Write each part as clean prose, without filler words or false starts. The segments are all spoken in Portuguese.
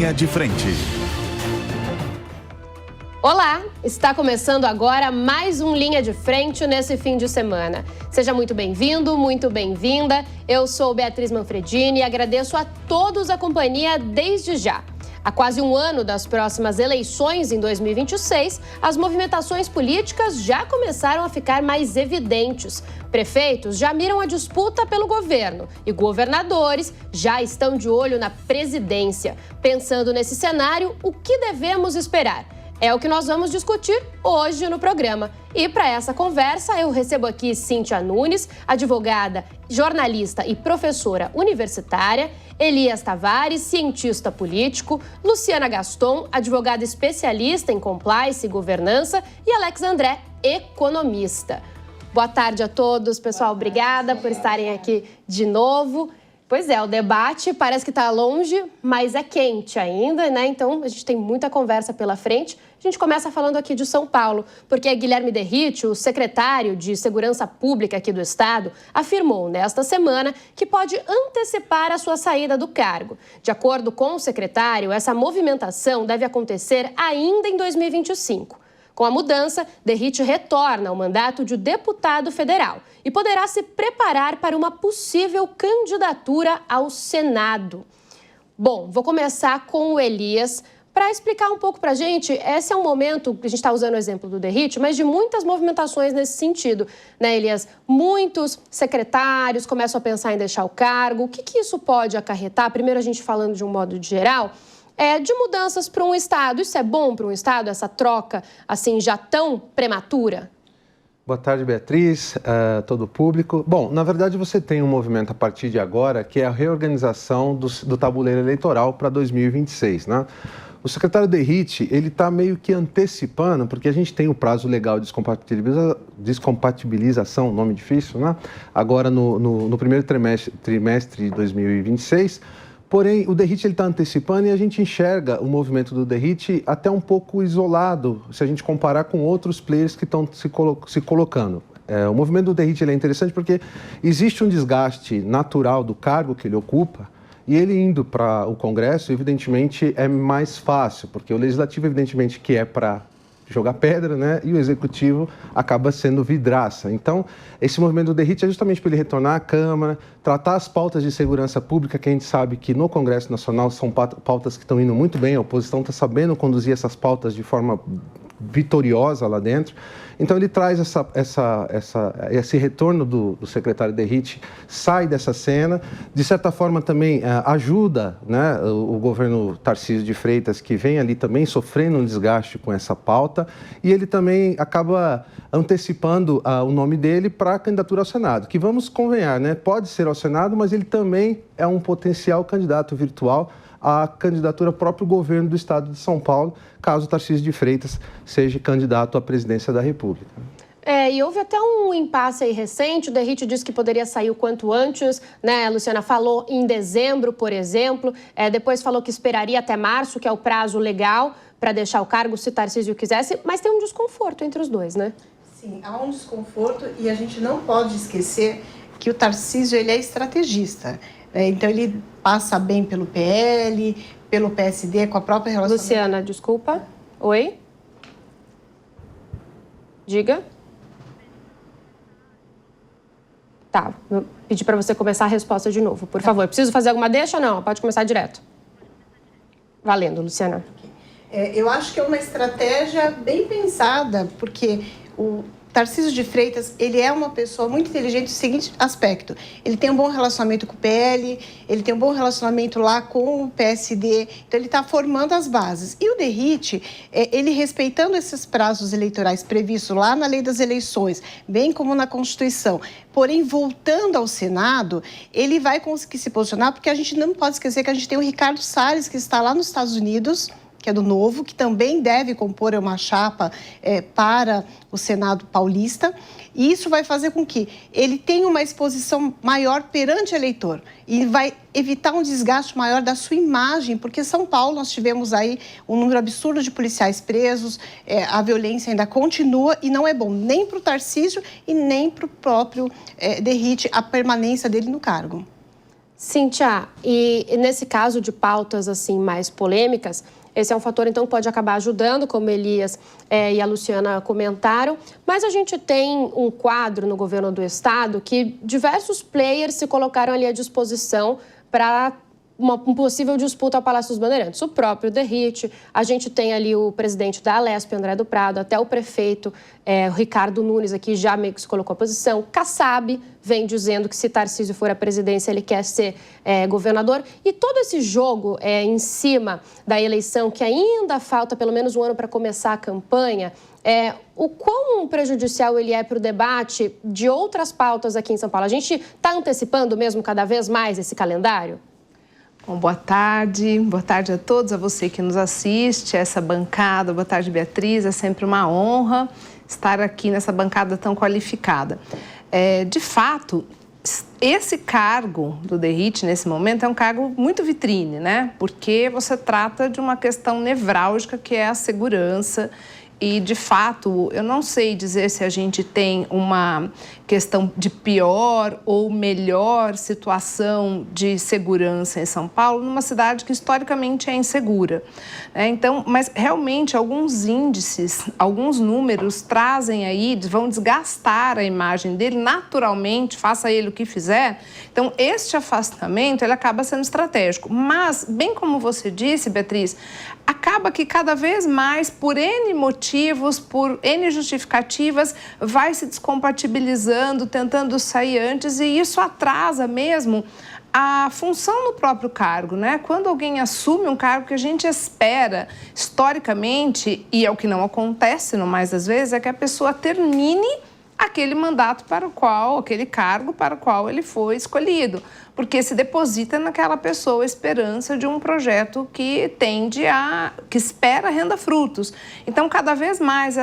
Linha de Frente. Olá, está começando agora mais um Linha de Frente nesse fim de semana. Seja muito bem-vindo, muito bem-vinda. Eu sou Beatriz Manfredini e agradeço a todos a companhia desde já. Há quase um ano das próximas eleições em 2026, as movimentações políticas já começaram a ficar mais evidentes. Prefeitos já miram a disputa pelo governo e governadores já estão de olho na presidência. Pensando nesse cenário, o que devemos esperar? É o que nós vamos discutir hoje no programa. E para essa conversa, eu recebo aqui Cíntia Nunes, advogada, jornalista e professora universitária, Elias Tavares, cientista político, Luciana Gaston, advogada especialista em compliance e governança, e Alex André, economista. Boa tarde a todos, pessoal. Obrigada por estarem aqui de novo. Pois é, o debate parece que está longe, mas é quente ainda, né? Então, a gente tem muita conversa pela frente. A gente começa falando aqui de São Paulo, porque Guilherme Derrite, o secretário de Segurança Pública aqui do estado, afirmou nesta semana que pode antecipar a sua saída do cargo. De acordo com o secretário, essa movimentação deve acontecer ainda em 2025. Com a mudança, Derrite retorna ao mandato de deputado federal e poderá se preparar para uma possível candidatura ao Senado. Bom, vou começar com o Elias para explicar um pouco para a gente. Esse é um momento, a gente está usando o exemplo do Derrite, mas de muitas movimentações nesse sentido, né, Elias? Muitos secretários começam a pensar em deixar o cargo. O que isso pode acarretar? Primeiro, a gente falando de um modo geral, de mudanças para um estado. Isso é bom para um estado, essa troca assim já tão prematura? Boa tarde, Beatriz, todo o público. Bom, na verdade você tem um movimento a partir de agora que é a reorganização do tabuleiro eleitoral para 2026, né? O secretário Derrite, ele está meio que antecipando, porque a gente tem o prazo legal de descompatibilização, nome difícil, né? Agora no primeiro trimestre de 2026. Porém, o Derrite está antecipando e a gente enxerga o movimento do Derrite até um pouco isolado, se a gente comparar com outros players que estão se colocando. O movimento do Derrite é interessante porque existe um desgaste natural do cargo que ele ocupa e ele indo para o Congresso, evidentemente, é mais fácil, porque o Legislativo, evidentemente, que é para jogar pedra, né? E o Executivo acaba sendo vidraça. Então, esse movimento do Derrite é justamente para ele retornar à Câmara, tratar as pautas de segurança pública, que a gente sabe que no Congresso Nacional são pautas que estão indo muito bem, a oposição está sabendo conduzir essas pautas de forma vitoriosa lá dentro. Então, ele traz esse retorno do secretário Derrite, sai dessa cena, de certa forma também ajuda, né, o governo Tarcísio de Freitas, que vem ali também sofrendo um desgaste com essa pauta, e ele também acaba antecipando o nome dele para a candidatura ao Senado, que vamos convenhar, né, pode ser ao Senado, mas ele também é um potencial candidato virtual à candidatura ao próprio governo do estado de São Paulo, caso Tarcísio de Freitas seja candidato à presidência da República. E houve até um impasse aí recente, o Derrite disse que poderia sair o quanto antes, né? A Luciana falou em dezembro, por exemplo, depois falou que esperaria até março, que é o prazo legal para deixar o cargo se Tarcísio quisesse, mas tem um desconforto entre os dois, né? Sim, há um desconforto e a gente não pode esquecer que o Tarcísio, ele é estrategista. Então, ele passa bem pelo PL, pelo PSD, com a própria relação... Luciana, desculpa. Oi? Diga. Tá, vou pedir para você começar a resposta de novo, por favor. Preciso fazer alguma deixa? Não, pode começar direto. Valendo, Luciana. Eu acho que é uma estratégia bem pensada, porque o Tarcísio de Freitas, ele é uma pessoa muito inteligente no seguinte aspecto. Ele tem um bom relacionamento com o PL, ele tem um bom relacionamento lá com o PSD, então ele está formando as bases. E o Derrite, ele respeitando esses prazos eleitorais previstos lá na lei das eleições, bem como na Constituição, porém, voltando ao Senado, ele vai conseguir se posicionar, porque a gente não pode esquecer que a gente tem o Ricardo Salles, que está lá nos Estados Unidos, que é do Novo, que também deve compor uma chapa para o Senado paulista. E isso vai fazer com que ele tenha uma exposição maior perante o eleitor e vai evitar um desgaste maior da sua imagem, porque São Paulo nós tivemos aí um número absurdo de policiais presos, a violência ainda continua e não é bom nem para o Tarcísio e nem para o próprio Derrite a permanência dele no cargo. Cíntia, e nesse caso de pautas assim mais polêmicas, esse é um fator, então, que pode acabar ajudando, como Elias e a Luciana comentaram. Mas a gente tem um quadro no governo do estado que diversos players se colocaram ali à disposição para uma possível disputa ao Palácio dos Bandeirantes. O próprio Derrite, a gente tem ali o presidente da Alesp, André do Prado, até o prefeito o Ricardo Nunes aqui já meio que se colocou à posição. Kassab vem dizendo que se Tarcísio for à presidência, ele quer ser governador. E todo esse jogo em cima da eleição, que ainda falta pelo menos um ano para começar a campanha, o quão prejudicial ele é para o debate de outras pautas aqui em São Paulo? A gente está antecipando mesmo cada vez mais esse calendário? Bom, boa tarde a todos, a você que nos assiste, a essa bancada. Boa tarde, Beatriz, é sempre uma honra estar aqui nessa bancada tão qualificada. De fato, esse cargo do Derrite, nesse momento, é um cargo muito vitrine, né? Porque você trata de uma questão nevrálgica que é a segurança. E, de fato, eu não sei dizer se a gente tem uma questão de pior ou melhor situação de segurança em São Paulo, numa cidade que historicamente é insegura. Então, mas realmente alguns índices, alguns números trazem aí, vão desgastar a imagem dele naturalmente, faça ele o que fizer. Então, este afastamento, ele acaba sendo estratégico. Mas, bem como você disse, Beatriz, acaba que cada vez mais, por N motivos, por N justificativas, vai se descompatibilizando, tentando sair antes, e isso atrasa mesmo a função no próprio cargo, né? Quando alguém assume um cargo que a gente espera, historicamente, e é o que não acontece no mais das vezes, é que a pessoa termine aquele mandato para o qual, aquele cargo para o qual ele foi escolhido, porque se deposita naquela pessoa a esperança de um projeto que que espera renda frutos. Então, cada vez mais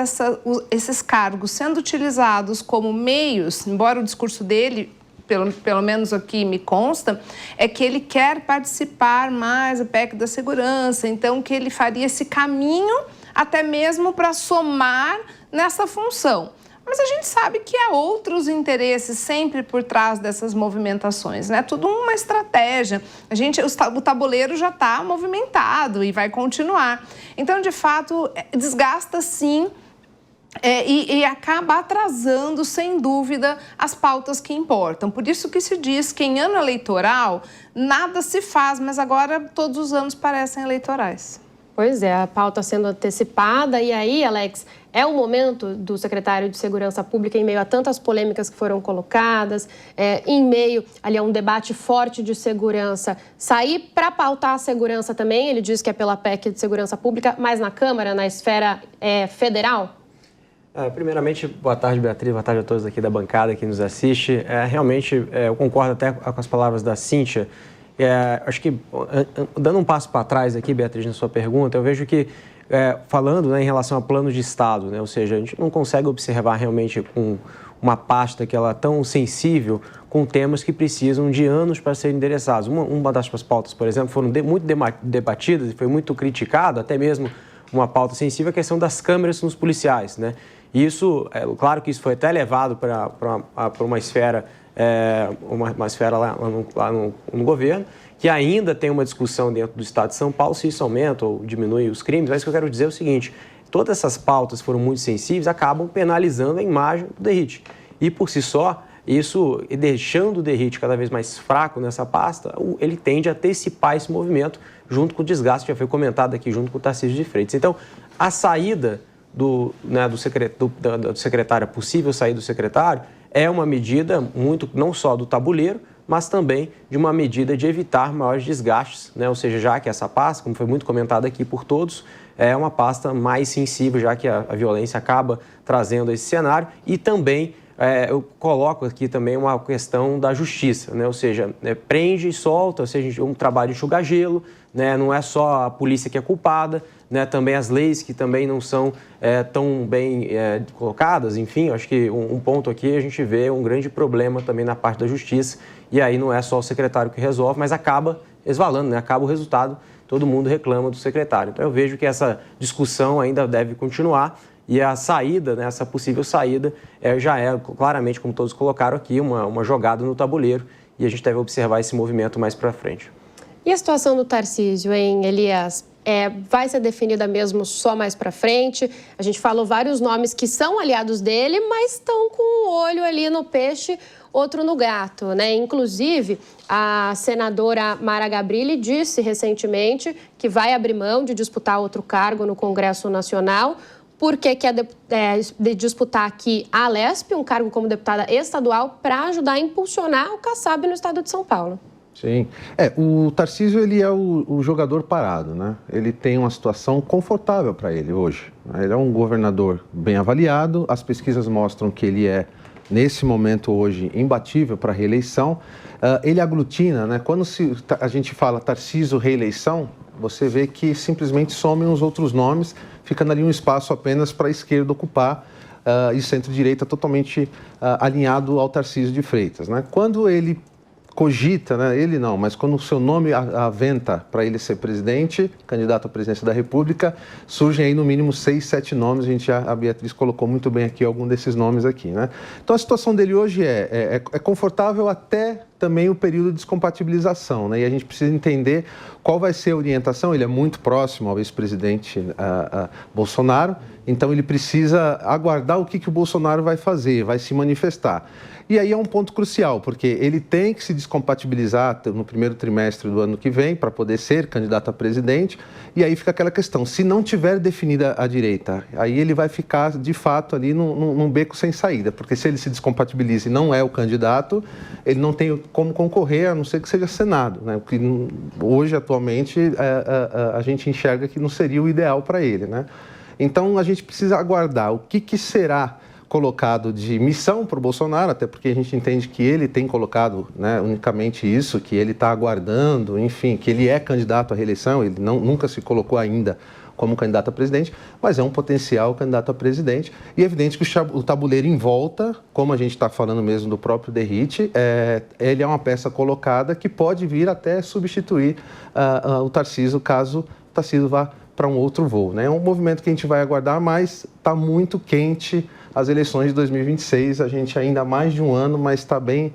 esses cargos sendo utilizados como meios, embora o discurso dele, pelo menos aqui me consta, é que ele quer participar mais do PEC da segurança, então que ele faria esse caminho até mesmo para somar nessa função. Mas a gente sabe que há outros interesses sempre por trás dessas movimentações, né? Tudo uma estratégia. O tabuleiro já está movimentado e vai continuar. Então, de fato, desgasta sim e acaba atrasando, sem dúvida, as pautas que importam. Por isso que se diz que em ano eleitoral nada se faz, mas agora todos os anos parecem eleitorais. Pois é, a pauta sendo antecipada. E aí, Alex, é o momento do secretário de Segurança Pública, em meio a tantas polêmicas que foram colocadas, em meio ali a um debate forte de segurança, sair para pautar a segurança também? Ele diz que é pela PEC de Segurança Pública, mas na Câmara, na esfera federal? Primeiramente, boa tarde, Beatriz, boa tarde a todos aqui da bancada que nos assiste. Realmente, eu concordo até com as palavras da Cíntia. Acho que, dando um passo para trás aqui, Beatriz, na sua pergunta, eu vejo que, falando, né, em relação a plano de Estado, né, ou seja, a gente não consegue observar realmente com uma pasta que ela é tão sensível com temas que precisam de anos para serem endereçados. Uma das pautas, por exemplo, foram muito debatidas e foi muito criticado, até mesmo uma pauta sensível, a questão das câmeras nos policiais, né? Isso, claro que isso foi até levado para uma esfera uma esfera lá no governo, que ainda tem uma discussão dentro do Estado de São Paulo se isso aumenta ou diminui os crimes. Mas o que eu quero dizer é o seguinte: todas essas pautas foram muito sensíveis, acabam penalizando a imagem do Derrite. E, por si só, isso, deixando o Derrite cada vez mais fraco nessa pasta, ele tende a antecipar esse movimento junto com o desgaste que já foi comentado aqui, junto com o Tarcísio de Freitas. Então, a saída do secretário, a possível saída do secretário, é uma medida muito, não só do tabuleiro, mas também de uma medida de evitar maiores desgastes, né? Ou seja, já que essa pasta, como foi muito comentado aqui por todos, é uma pasta mais sensível, já que a violência acaba trazendo esse cenário. E também eu coloco aqui também uma questão da justiça, né? Ou seja, prende e solta, ou seja, um trabalho de enxugar gelo, né? Não é só a polícia que é culpada, né? Também as leis que também não são tão bem colocadas. Enfim, acho que um ponto aqui a gente vê um grande problema também na parte da justiça, e aí não é só o secretário que resolve, mas acaba resvalando, né? Acaba o resultado, todo mundo reclama do secretário. Então eu vejo que essa discussão ainda deve continuar, e a saída, né, essa possível saída, já é claramente, como todos colocaram aqui, uma jogada no tabuleiro, e a gente deve observar esse movimento mais para frente. E a situação do Tarcísio, hein, Elias? Vai ser definida mesmo só mais para frente? A gente falou vários nomes que são aliados dele, mas estão com um olho ali no peixe, outro no gato, né? Inclusive, a senadora Mara Gabrilli disse recentemente que vai abrir mão de disputar outro cargo no Congresso Nacional, porque quer disputar aqui a Alesp, um cargo como deputada estadual, para ajudar a impulsionar o Kassab no estado de São Paulo. Sim. O Tarcísio, ele é o jogador parado, né? Ele tem uma situação confortável para ele hoje. Ele é um governador bem avaliado, as pesquisas mostram que ele é, nesse momento hoje, imbatível para a reeleição. Ele aglutina, né? Quando a gente fala Tarcísio reeleição, você vê que simplesmente somem os outros nomes, ficando ali um espaço apenas para a esquerda ocupar, e o centro-direita totalmente alinhado ao Tarcísio de Freitas, né? Quando ele cogita, né? Ele não, mas quando o seu nome aventa para ele ser presidente, candidato à presidência da República, surgem aí no mínimo 6, 7 nomes, a Beatriz colocou muito bem aqui algum desses nomes aqui, né? Então a situação dele hoje é confortável até também o período de descompatibilização, né? E a gente precisa entender qual vai ser a orientação. Ele é muito próximo ao ex-presidente Bolsonaro, então ele precisa aguardar o que o Bolsonaro vai fazer, vai se manifestar. E aí é um ponto crucial, porque ele tem que se descompatibilizar no primeiro trimestre do ano que vem para poder ser candidato a presidente, e aí fica aquela questão, se não tiver definida a direita, aí ele vai ficar de fato ali num beco sem saída, porque se ele se descompatibiliza e não é o candidato, ele não tem como concorrer, a não ser que seja Senado, né? O que hoje, atualmente, a gente enxerga que não seria o ideal para ele, né? Então a gente precisa aguardar o que será colocado de missão para o Bolsonaro, até porque a gente entende que ele tem colocado, né, unicamente isso, que ele está aguardando, enfim, que ele é candidato à reeleição, ele nunca se colocou ainda como candidato a presidente, mas é um potencial candidato a presidente. E é evidente que o tabuleiro em volta, como a gente está falando mesmo do próprio Derrite, ele é uma peça colocada que pode vir até substituir o Tarcísio, caso o Tarcísio vá para um outro voo, né? É um movimento que a gente vai aguardar, mas está muito quente as eleições de 2026. A gente ainda há mais de um ano, mas está bem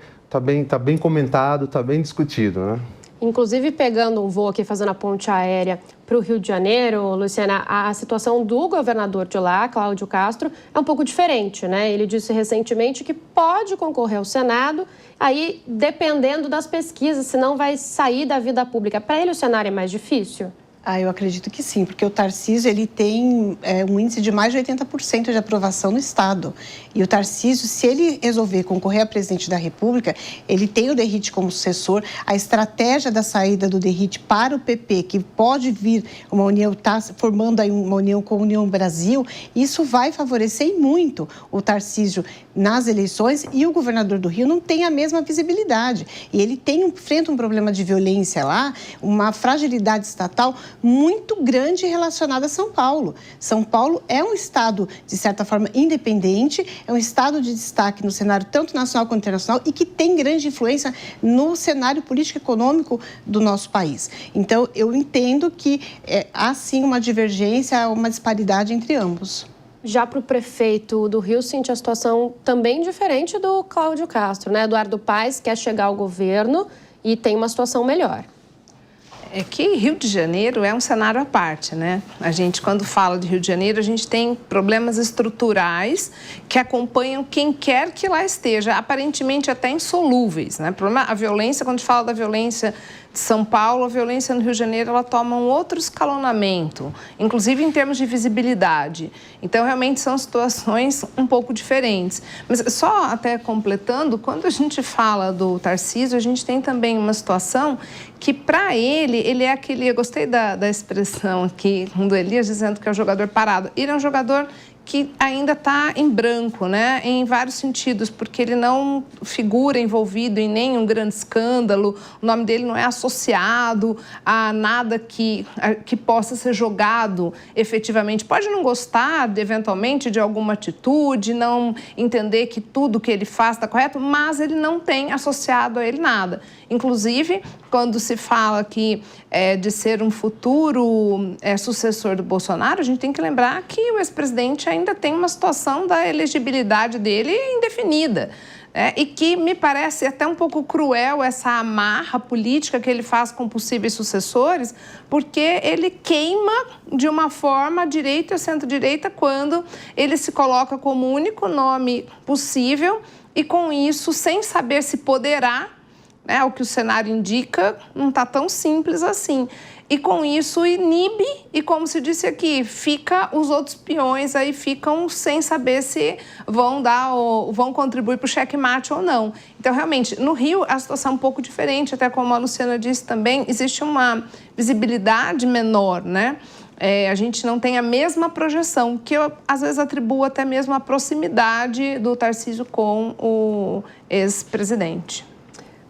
comentado, está bem discutido, né? Inclusive, pegando um voo aqui, fazendo a ponte aérea para o Rio de Janeiro, Luciana, a situação do governador de lá, Cláudio Castro, é um pouco diferente, né? Ele disse recentemente que pode concorrer ao Senado, aí dependendo das pesquisas, senão vai sair da vida pública. Para ele, o cenário é mais difícil? Eu acredito que sim, porque o Tarcísio ele tem um índice de mais de 80% de aprovação no Estado. E o Tarcísio, se ele resolver concorrer a presidente da República, ele tem o Derrite como sucessor. A estratégia da saída do Derrite para o PP, que pode vir uma união, está formando aí uma união com a União Brasil, isso vai favorecer muito o Tarcísio nas eleições, e o governador do Rio não tem a mesma visibilidade. E ele enfrenta um problema de violência lá, uma fragilidade estatal muito grande relacionada a São Paulo. São Paulo é um estado, de certa forma, independente, é um estado de destaque no cenário tanto nacional quanto internacional e que tem grande influência no cenário político-econômico do nosso país. Então, eu entendo que há sim uma divergência, uma disparidade entre ambos. Já para o prefeito do Rio, sente a situação também diferente do Cláudio Castro, né? Eduardo Paes quer chegar ao governo e tem uma situação melhor. É que Rio de Janeiro é um cenário à parte, né? A gente, quando fala de Rio de Janeiro, a gente tem problemas estruturais que acompanham quem quer que lá esteja, aparentemente até insolúveis, né? A violência, quando a gente fala da violência de São Paulo, a violência no Rio de Janeiro, ela toma um outro escalonamento, inclusive em termos de visibilidade. Então, realmente, são situações um pouco diferentes. Mas só até completando, quando a gente fala do Tarcísio, a gente tem também uma situação que, para ele é aquele... Eu gostei da expressão aqui do Elias, dizendo que é um jogador parado. Ele é um jogador que ainda está em branco, né? Em vários sentidos, porque ele não figura envolvido em nenhum grande escândalo, o nome dele não é associado a nada que possa ser jogado efetivamente. Pode não gostar, eventualmente, de alguma atitude, não entender que tudo que ele faz está correto, mas ele não tem associado a ele nada. Inclusive, quando se fala aqui de ser um futuro sucessor do Bolsonaro, a gente tem que lembrar que o ex-presidente ainda tem uma situação da elegibilidade dele indefinida. e que me parece até um pouco cruel essa amarra política que ele faz com possíveis sucessores, porque ele queima de uma forma a direita e a centro-direita quando ele se coloca como o único nome possível e com isso, sem saber se poderá, o que o cenário indica, não está tão simples assim. E com isso inibe e, como se disse aqui, os outros peões aí ficam sem saber se vão contribuir para o checkmate ou não. Então, realmente, no Rio a situação é um pouco diferente, até como a Luciana disse também, existe uma visibilidade menor, né? A gente não tem a mesma projeção, que eu às vezes atribuo até mesmo a proximidade do Tarcísio com o ex-presidente.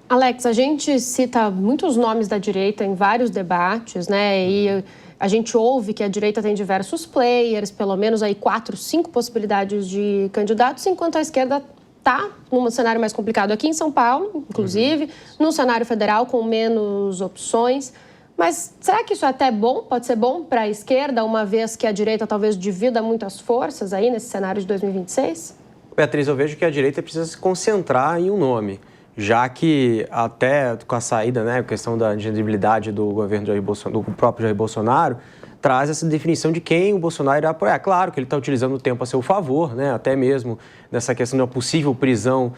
Alex, a gente cita muitos nomes da direita em vários debates, né? E a gente ouve que a direita tem diversos players, pelo menos aí 4, 5 possibilidades de candidatos, enquanto a esquerda está num cenário mais complicado aqui em São Paulo, inclusive, num cenário federal com menos opções. Mas será que isso é até bom? Pode ser bom para a esquerda, uma vez que a direita talvez divida muitas forças aí nesse cenário de 2026? Beatriz, eu vejo que a direita precisa se concentrar em um nome, já que até com a saída, a questão da inelegibilidade do governo do próprio Jair Bolsonaro, traz essa definição de quem o Bolsonaro irá apoiar. Claro que ele está utilizando o tempo a seu favor, até mesmo nessa questão da possível prisão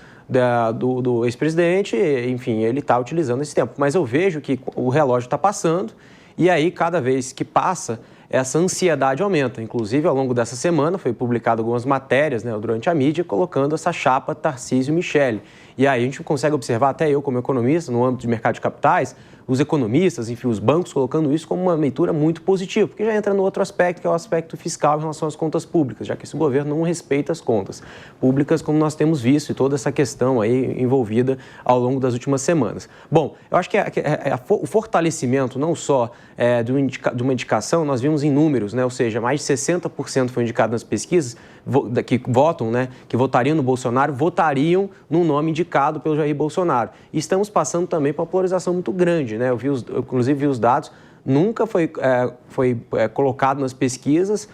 do ex-presidente, enfim, ele está utilizando esse tempo. Mas eu vejo que o relógio está passando e aí, cada vez que passa, essa ansiedade aumenta. Inclusive, ao longo dessa semana, foi publicado algumas matérias durante a mídia, colocando essa chapa Tarcísio e Michele. E aí a gente consegue observar, até eu como economista, no âmbito de mercado de capitais, os economistas, enfim, os bancos colocando isso como uma leitura muito positiva, porque já entra no outro aspecto, que é o aspecto fiscal em relação às contas públicas, já que esse governo não respeita as contas públicas, como nós temos visto, e toda essa questão aí envolvida ao longo das últimas semanas. Bom, eu acho que o fortalecimento não só de uma indicação, nós vimos em números, ou seja, mais de 60% foi indicado nas pesquisas, que votam, que votariam no Bolsonaro, votariam num nome indicado pelo Jair Bolsonaro. E estamos passando também por uma polarização muito grande, Eu inclusive vi os dados, nunca foi colocado nas pesquisas,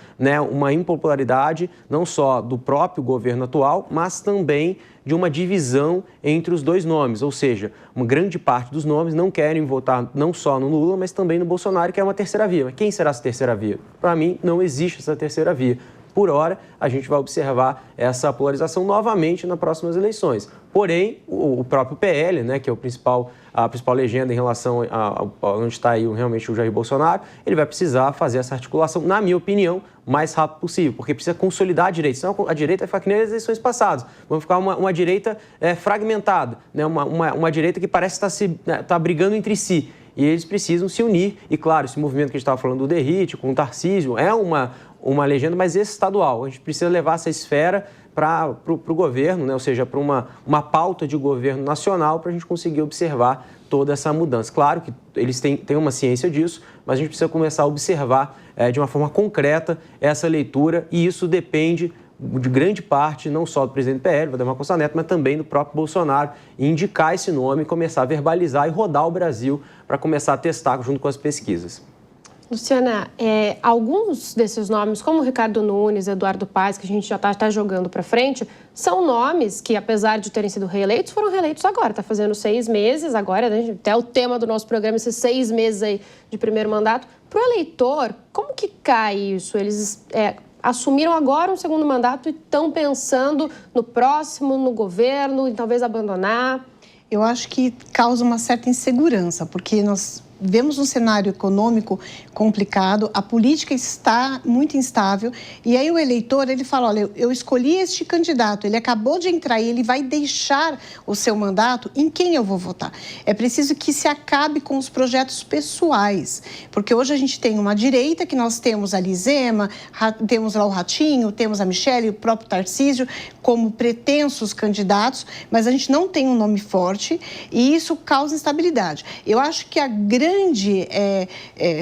uma impopularidade não só do próprio governo atual, mas também de uma divisão entre os dois nomes, ou seja, uma grande parte dos nomes não querem votar não só no Lula, mas também no Bolsonaro, que é uma terceira via. Mas quem será essa terceira via? Para mim, não existe essa terceira via. Por hora, a gente vai observar essa polarização novamente nas próximas eleições. Porém, o próprio PL, que é a principal legenda em relação a onde está aí realmente o Jair Bolsonaro, ele vai precisar fazer essa articulação, na minha opinião, o mais rápido possível, porque precisa consolidar a direita, senão a direita vai ficar que nem as eleições passadas, vai ficar uma direita fragmentada, uma direita que parece estar brigando entre si. E eles precisam se unir. E, claro, esse movimento que a gente estava falando do Derrite, com o Tarcísio, é uma legenda, mas estadual. A gente precisa levar essa esfera para o governo, ou seja, para uma pauta de governo nacional, para a gente conseguir observar toda essa mudança. Claro que eles têm uma ciência disso, mas a gente precisa começar a observar de uma forma concreta essa leitura, e isso depende de grande parte, não só do presidente do PL, Valdemar Costa Neto, mas também do próprio Bolsonaro, e indicar esse nome, começar a verbalizar e rodar o Brasil para começar a testar junto com as pesquisas. Luciana, alguns desses nomes, como Ricardo Nunes, Eduardo Paes, que a gente já está jogando para frente, são nomes que, apesar de terem sido reeleitos, foram reeleitos agora. Está fazendo 6 meses agora, até o tema do nosso programa, esses 6 meses aí de primeiro mandato. Para o eleitor, como que cai isso? Eles assumiram agora um segundo mandato e estão pensando no próximo, no governo, e talvez abandonar? Eu acho que causa uma certa insegurança, porque nós vemos um cenário econômico complicado, a política está muito instável, e aí o eleitor, ele fala, olha, eu escolhi este candidato, ele acabou de entrar e ele vai deixar o seu mandato, em quem eu vou votar? É preciso que se acabe com os projetos pessoais, porque hoje a gente tem uma direita, que nós temos a Lizema, temos lá o Ratinho, temos a Michele, o próprio Tarcísio, como pretensos candidatos, mas a gente não tem um nome forte, e isso causa instabilidade. Eu acho que a grande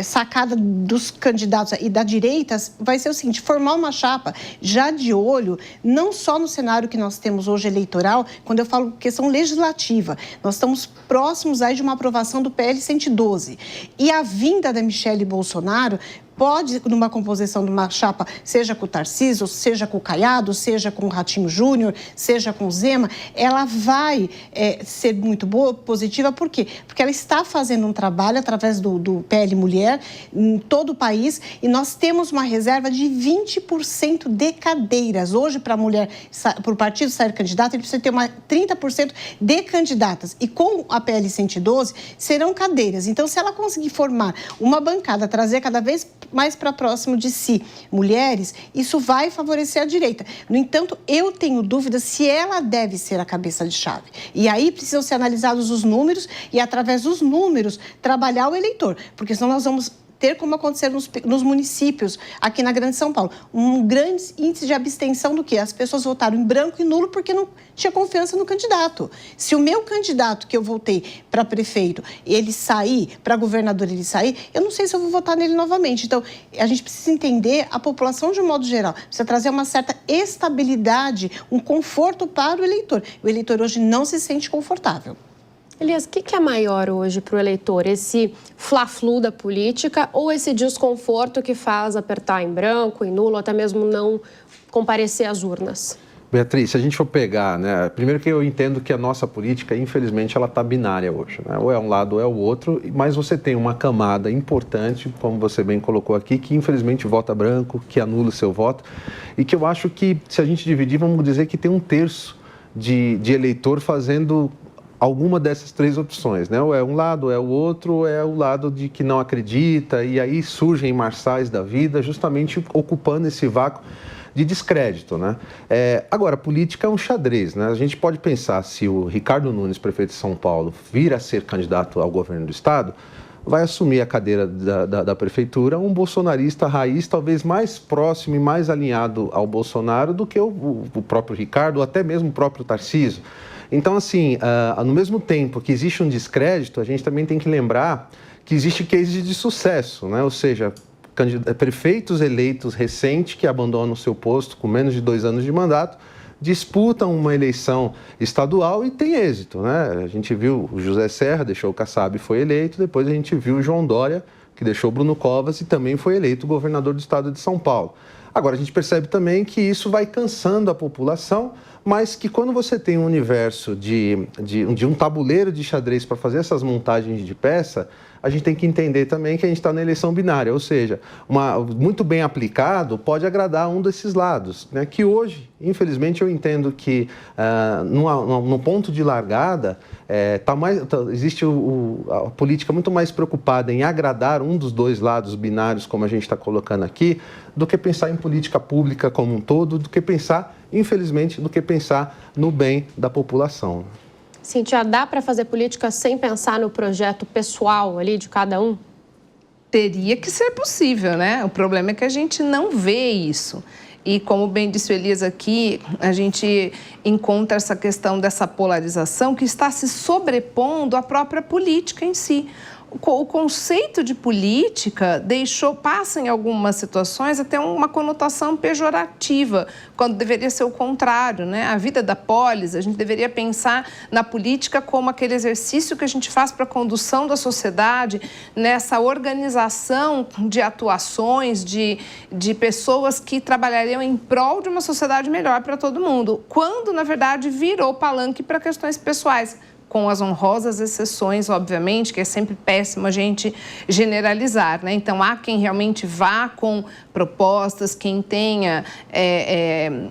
sacada dos candidatos e da direita vai ser o seguinte, formar uma chapa já de olho, não só no cenário que nós temos hoje eleitoral, quando eu falo questão legislativa, nós estamos próximos aí de uma aprovação do PL 112. E a vinda da Michele Bolsonaro pode, numa composição de uma chapa, seja com o Tarcísio, seja com o Caiado, seja com o Ratinho Júnior, seja com o Zema, ela vai ser muito boa, positiva, por quê? Porque ela está fazendo um trabalho através do PL Mulher em todo o país e nós temos uma reserva de 20% de cadeiras. Hoje, para a mulher, para o partido sair candidato, ele precisa ter 30% de candidatas. E com a PL 112, serão cadeiras. Então, se ela conseguir formar uma bancada, trazer cada vez mais para próximo de si mulheres, isso vai favorecer a direita. No entanto, eu tenho dúvidas se ela deve ser a cabeça de chave. E aí precisam ser analisados os números e, através dos números, trabalhar o eleitor. Porque senão nós vamos ter, como aconteceu nos municípios, aqui na Grande São Paulo, um grande índice de abstenção do quê? As pessoas votaram em branco e nulo porque não tinha confiança no candidato. Se o meu candidato, que eu votei para prefeito, ele sair, para governador ele sair, eu não sei se eu vou votar nele novamente. Então, a gente precisa entender a população de um modo geral, precisa trazer uma certa estabilidade, um conforto para o eleitor. O eleitor hoje não se sente confortável. Elias, o que é maior hoje para o eleitor? Esse fla-flu da política ou esse desconforto que faz apertar em branco, em nulo, ou até mesmo não comparecer às urnas? Beatriz, se a gente for pegar, né, primeiro que eu entendo que a nossa política, infelizmente, ela está binária hoje, né? Ou é um lado ou é o outro, mas você tem uma camada importante, como você bem colocou aqui, que infelizmente vota branco, que anula o seu voto, e que eu acho que, se a gente dividir, vamos dizer que tem 1/3 de eleitor fazendo alguma dessas três opções, né? Ou é um lado, ou é o outro, ou é o lado de que não acredita, e aí surgem marçais da vida, justamente ocupando esse vácuo de descrédito, né? Agora, política é um xadrez, né? A gente pode pensar, se o Ricardo Nunes, prefeito de São Paulo, vir a ser candidato ao governo do estado, vai assumir a cadeira da prefeitura um bolsonarista raiz, talvez mais próximo e mais alinhado ao Bolsonaro do que o próprio Ricardo, ou até mesmo o próprio Tarcísio. Então, assim, no mesmo tempo que existe um descrédito, a gente também tem que lembrar que existe case de sucesso, né? Ou seja, prefeitos eleitos recentes que abandonam o seu posto com menos de 2 anos de mandato, disputam uma eleição estadual e tem êxito, né? A gente viu o José Serra, deixou o Kassab e foi eleito, depois a gente viu o João Dória, que deixou o Bruno Covas e também foi eleito governador do estado de São Paulo. Agora, a gente percebe também que isso vai cansando a população, mas que quando você tem um universo de um tabuleiro de xadrez para fazer essas montagens de peça, a gente tem que entender também que a gente está na eleição binária, ou seja, muito bem aplicado pode agradar um desses lados, né? Que hoje, infelizmente, eu entendo que no ponto de largada existe a política muito mais preocupada em agradar um dos dois lados binários, como a gente está colocando aqui, do que pensar em política pública como um todo, do que pensar, infelizmente, no bem da população. Cíntia, dá para fazer política sem pensar no projeto pessoal ali de cada um? Teria que ser possível, né? O problema é que a gente não vê isso. E como bem disse o Elias aqui, a gente encontra essa questão dessa polarização que está se sobrepondo à própria política em si. O conceito de política passa em algumas situações até uma conotação pejorativa, quando deveria ser o contrário, né? A vida da polis, a gente deveria pensar na política como aquele exercício que a gente faz para a condução da sociedade, nessa organização de atuações, de pessoas que trabalhariam em prol de uma sociedade melhor para todo mundo, quando, na verdade, virou palanque para questões pessoais, com as honrosas exceções, obviamente, que é sempre péssimo a gente generalizar, né? Então, há quem realmente vá com propostas, quem tenha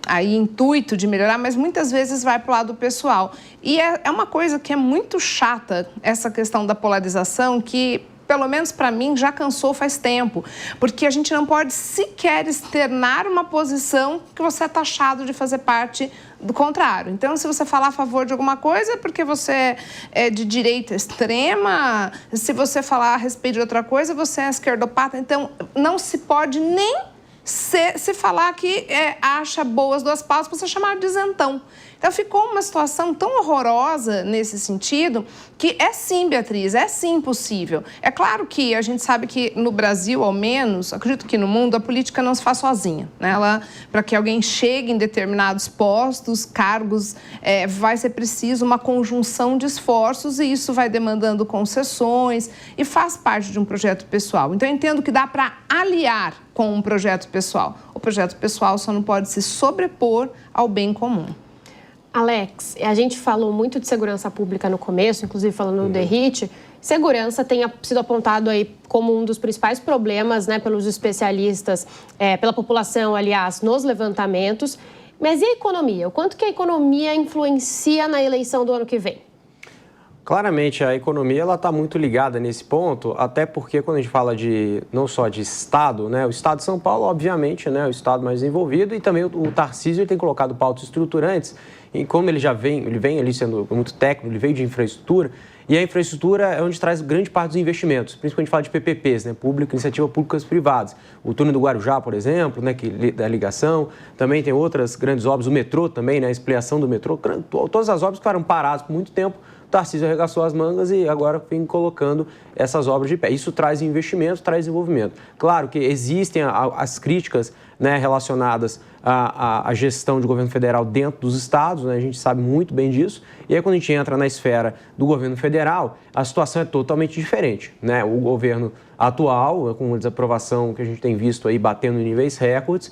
aí intuito de melhorar, mas muitas vezes vai para o lado pessoal. E é uma coisa que é muito chata, essa questão da polarização, que, pelo menos para mim, já cansou faz tempo, porque a gente não pode sequer externar uma posição que você é taxado de fazer parte do contrário. Então, se você falar a favor de alguma coisa, é porque você é de direita extrema, se você falar a respeito de outra coisa, você é esquerdopata. Então, não se pode nem se falar que acha boas duas palavras, você chamar de isentão. Então, ficou uma situação tão horrorosa nesse sentido que é sim, Beatriz, é sim possível. É claro que a gente sabe que no Brasil, ao menos, acredito que no mundo, a política não se faz sozinha, né? Para que alguém chegue em determinados postos, cargos, vai ser preciso uma conjunção de esforços e isso vai demandando concessões e faz parte de um projeto pessoal. Então, eu entendo que dá para aliar com um projeto pessoal. O projeto pessoal só não pode se sobrepor ao bem comum. Alex, a gente falou muito de segurança pública no começo, inclusive falando no DERIT. Segurança tem sido apontado aí como um dos principais problemas, né, pelos especialistas, pela população, aliás, nos levantamentos. Mas e a economia? O quanto que a economia influencia na eleição do ano que vem? Claramente, a economia está muito ligada nesse ponto, até porque quando a gente fala não só de Estado, né, o Estado de São Paulo, obviamente, né, o Estado mais desenvolvido, e também o Tarcísio tem colocado pautas estruturantes, e como ele vem ali sendo muito técnico, ele veio de infraestrutura, e a infraestrutura é onde traz grande parte dos investimentos, principalmente quando a gente fala de PPPs, né, iniciativa públicas privadas. O túnel do Guarujá, por exemplo, né, da ligação, também tem outras grandes obras, o metrô também, né, a ampliação do metrô, todas as obras ficaram paradas por muito tempo. O Tarcísio arregaçou as mangas e agora vem colocando essas obras de pé. Isso traz investimento, traz desenvolvimento. Claro que existem as críticas, né, relacionadas à gestão de governo federal dentro dos estados, né, a gente sabe muito bem disso. E aí, quando a gente entra na esfera do governo federal, a situação é totalmente diferente, né? O governo atual, com a desaprovação que a gente tem visto aí batendo em níveis recordes,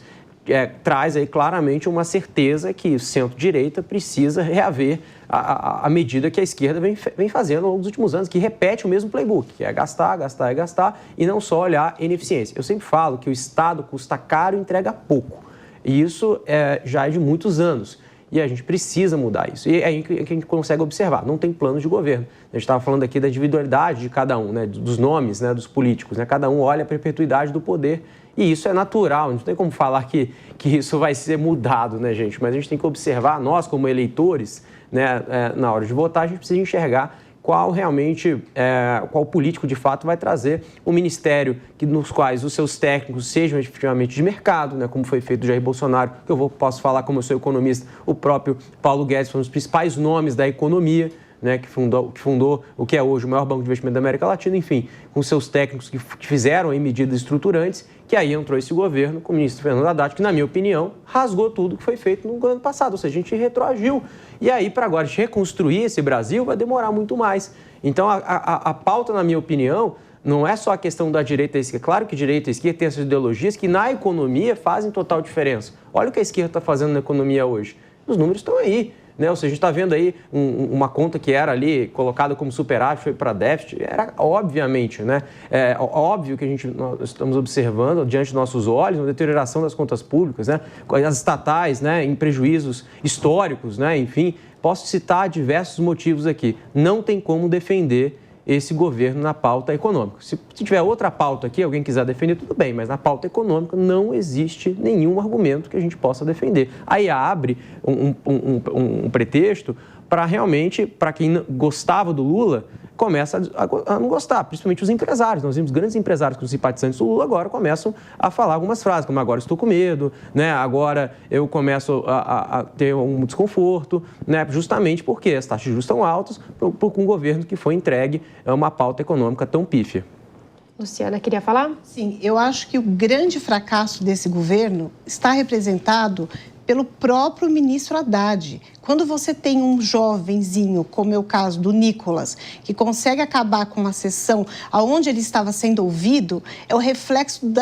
traz aí claramente uma certeza que o centro-direita precisa reaver a medida que a esquerda vem fazendo ao longo dos últimos anos, que repete o mesmo playbook, que é gastar, gastar e gastar, e não só olhar ineficiência. Eu sempre falo que o Estado custa caro e entrega pouco. E isso já é de muitos anos. E a gente precisa mudar isso. E é aí que a gente consegue observar. Não tem plano de governo. A gente estava falando aqui da individualidade de cada um, né, dos nomes, né, dos políticos. Né? Cada um olha a perpetuidade do poder. E isso é natural. Não tem como falar que isso vai ser mudado, né, gente? Mas a gente tem que observar, nós como eleitores, né, na hora de votar, a gente precisa enxergar qual político de fato vai trazer um ministério nos quais os seus técnicos sejam efetivamente de mercado, né, como foi feito do Jair Bolsonaro, que posso falar como eu sou economista, o próprio Paulo Guedes foi um dos principais nomes da economia, né, que fundou o que é hoje o maior banco de investimento da América Latina, enfim, com seus técnicos que fizeram aí medidas estruturantes, que aí entrou esse governo com o ministro Fernando Haddad, que, na minha opinião, rasgou tudo que foi feito no ano passado, ou seja, a gente retroagiu. E aí, para agora, a gente reconstruir esse Brasil vai demorar muito mais. Então, a pauta, na minha opinião, não é só a questão da direita e esquerda. Claro que direita e esquerda tem essas ideologias que, na economia, fazem total diferença. Olha o que a esquerda está fazendo na economia hoje. Os números estão aí. Né? Ou seja, a gente está vendo aí uma conta que era ali colocada como superávit, foi para déficit, era obviamente, né? Óbvio que nós estamos observando diante dos nossos olhos uma deterioração das contas públicas, né? As estatais, né, em prejuízos históricos, né? Enfim, posso citar diversos motivos aqui. Não tem como defender esse governo na pauta econômica. Se tiver outra pauta aqui, alguém quiser defender, tudo bem, mas na pauta econômica não existe nenhum argumento que a gente possa defender. Aí abre um pretexto para realmente, para quem gostava do Lula, começa a não gostar, principalmente os empresários. Nós vimos grandes empresários que são simpatizantes do Lula agora começam a falar algumas frases, como agora estou com medo, né? Agora eu começo a ter um desconforto, né? Justamente porque as taxas de juros estão altas por um governo que foi entregue a uma pauta econômica tão pífia. Luciana, queria falar? Sim, eu acho que o grande fracasso desse governo está representado pelo próprio ministro Haddad. Quando você tem um jovenzinho, como é o caso do Nicolas, que consegue acabar com uma sessão onde ele estava sendo ouvido, é o reflexo do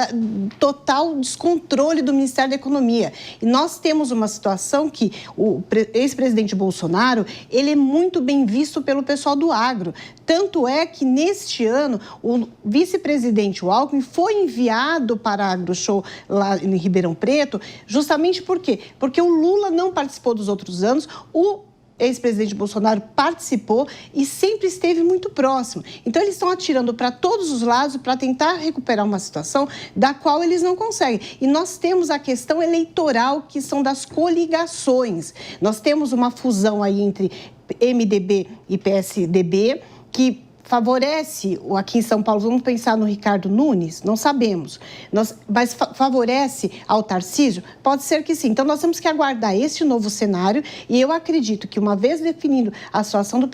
total descontrole do Ministério da Economia. E nós temos uma situação que o ex-presidente Bolsonaro, ele é muito bem visto pelo pessoal do agro. Tanto é que, neste ano, o vice-presidente Alckmin foi enviado para a AgroShow lá em Ribeirão Preto, justamente por quê? Porque o Lula não participou dos outros anos, o ex-presidente Bolsonaro participou e sempre esteve muito próximo. Então, eles estão atirando para todos os lados para tentar recuperar uma situação da qual eles não conseguem. E nós temos a questão eleitoral, que são das coligações. Nós temos uma fusão aí entre MDB e PSDB, que favorece, aqui em São Paulo, vamos pensar no Ricardo Nunes? Não sabemos. Mas favorece ao Tarcísio? Pode ser que sim. Então, nós temos que aguardar esse novo cenário e eu acredito que, uma vez definindo a situação do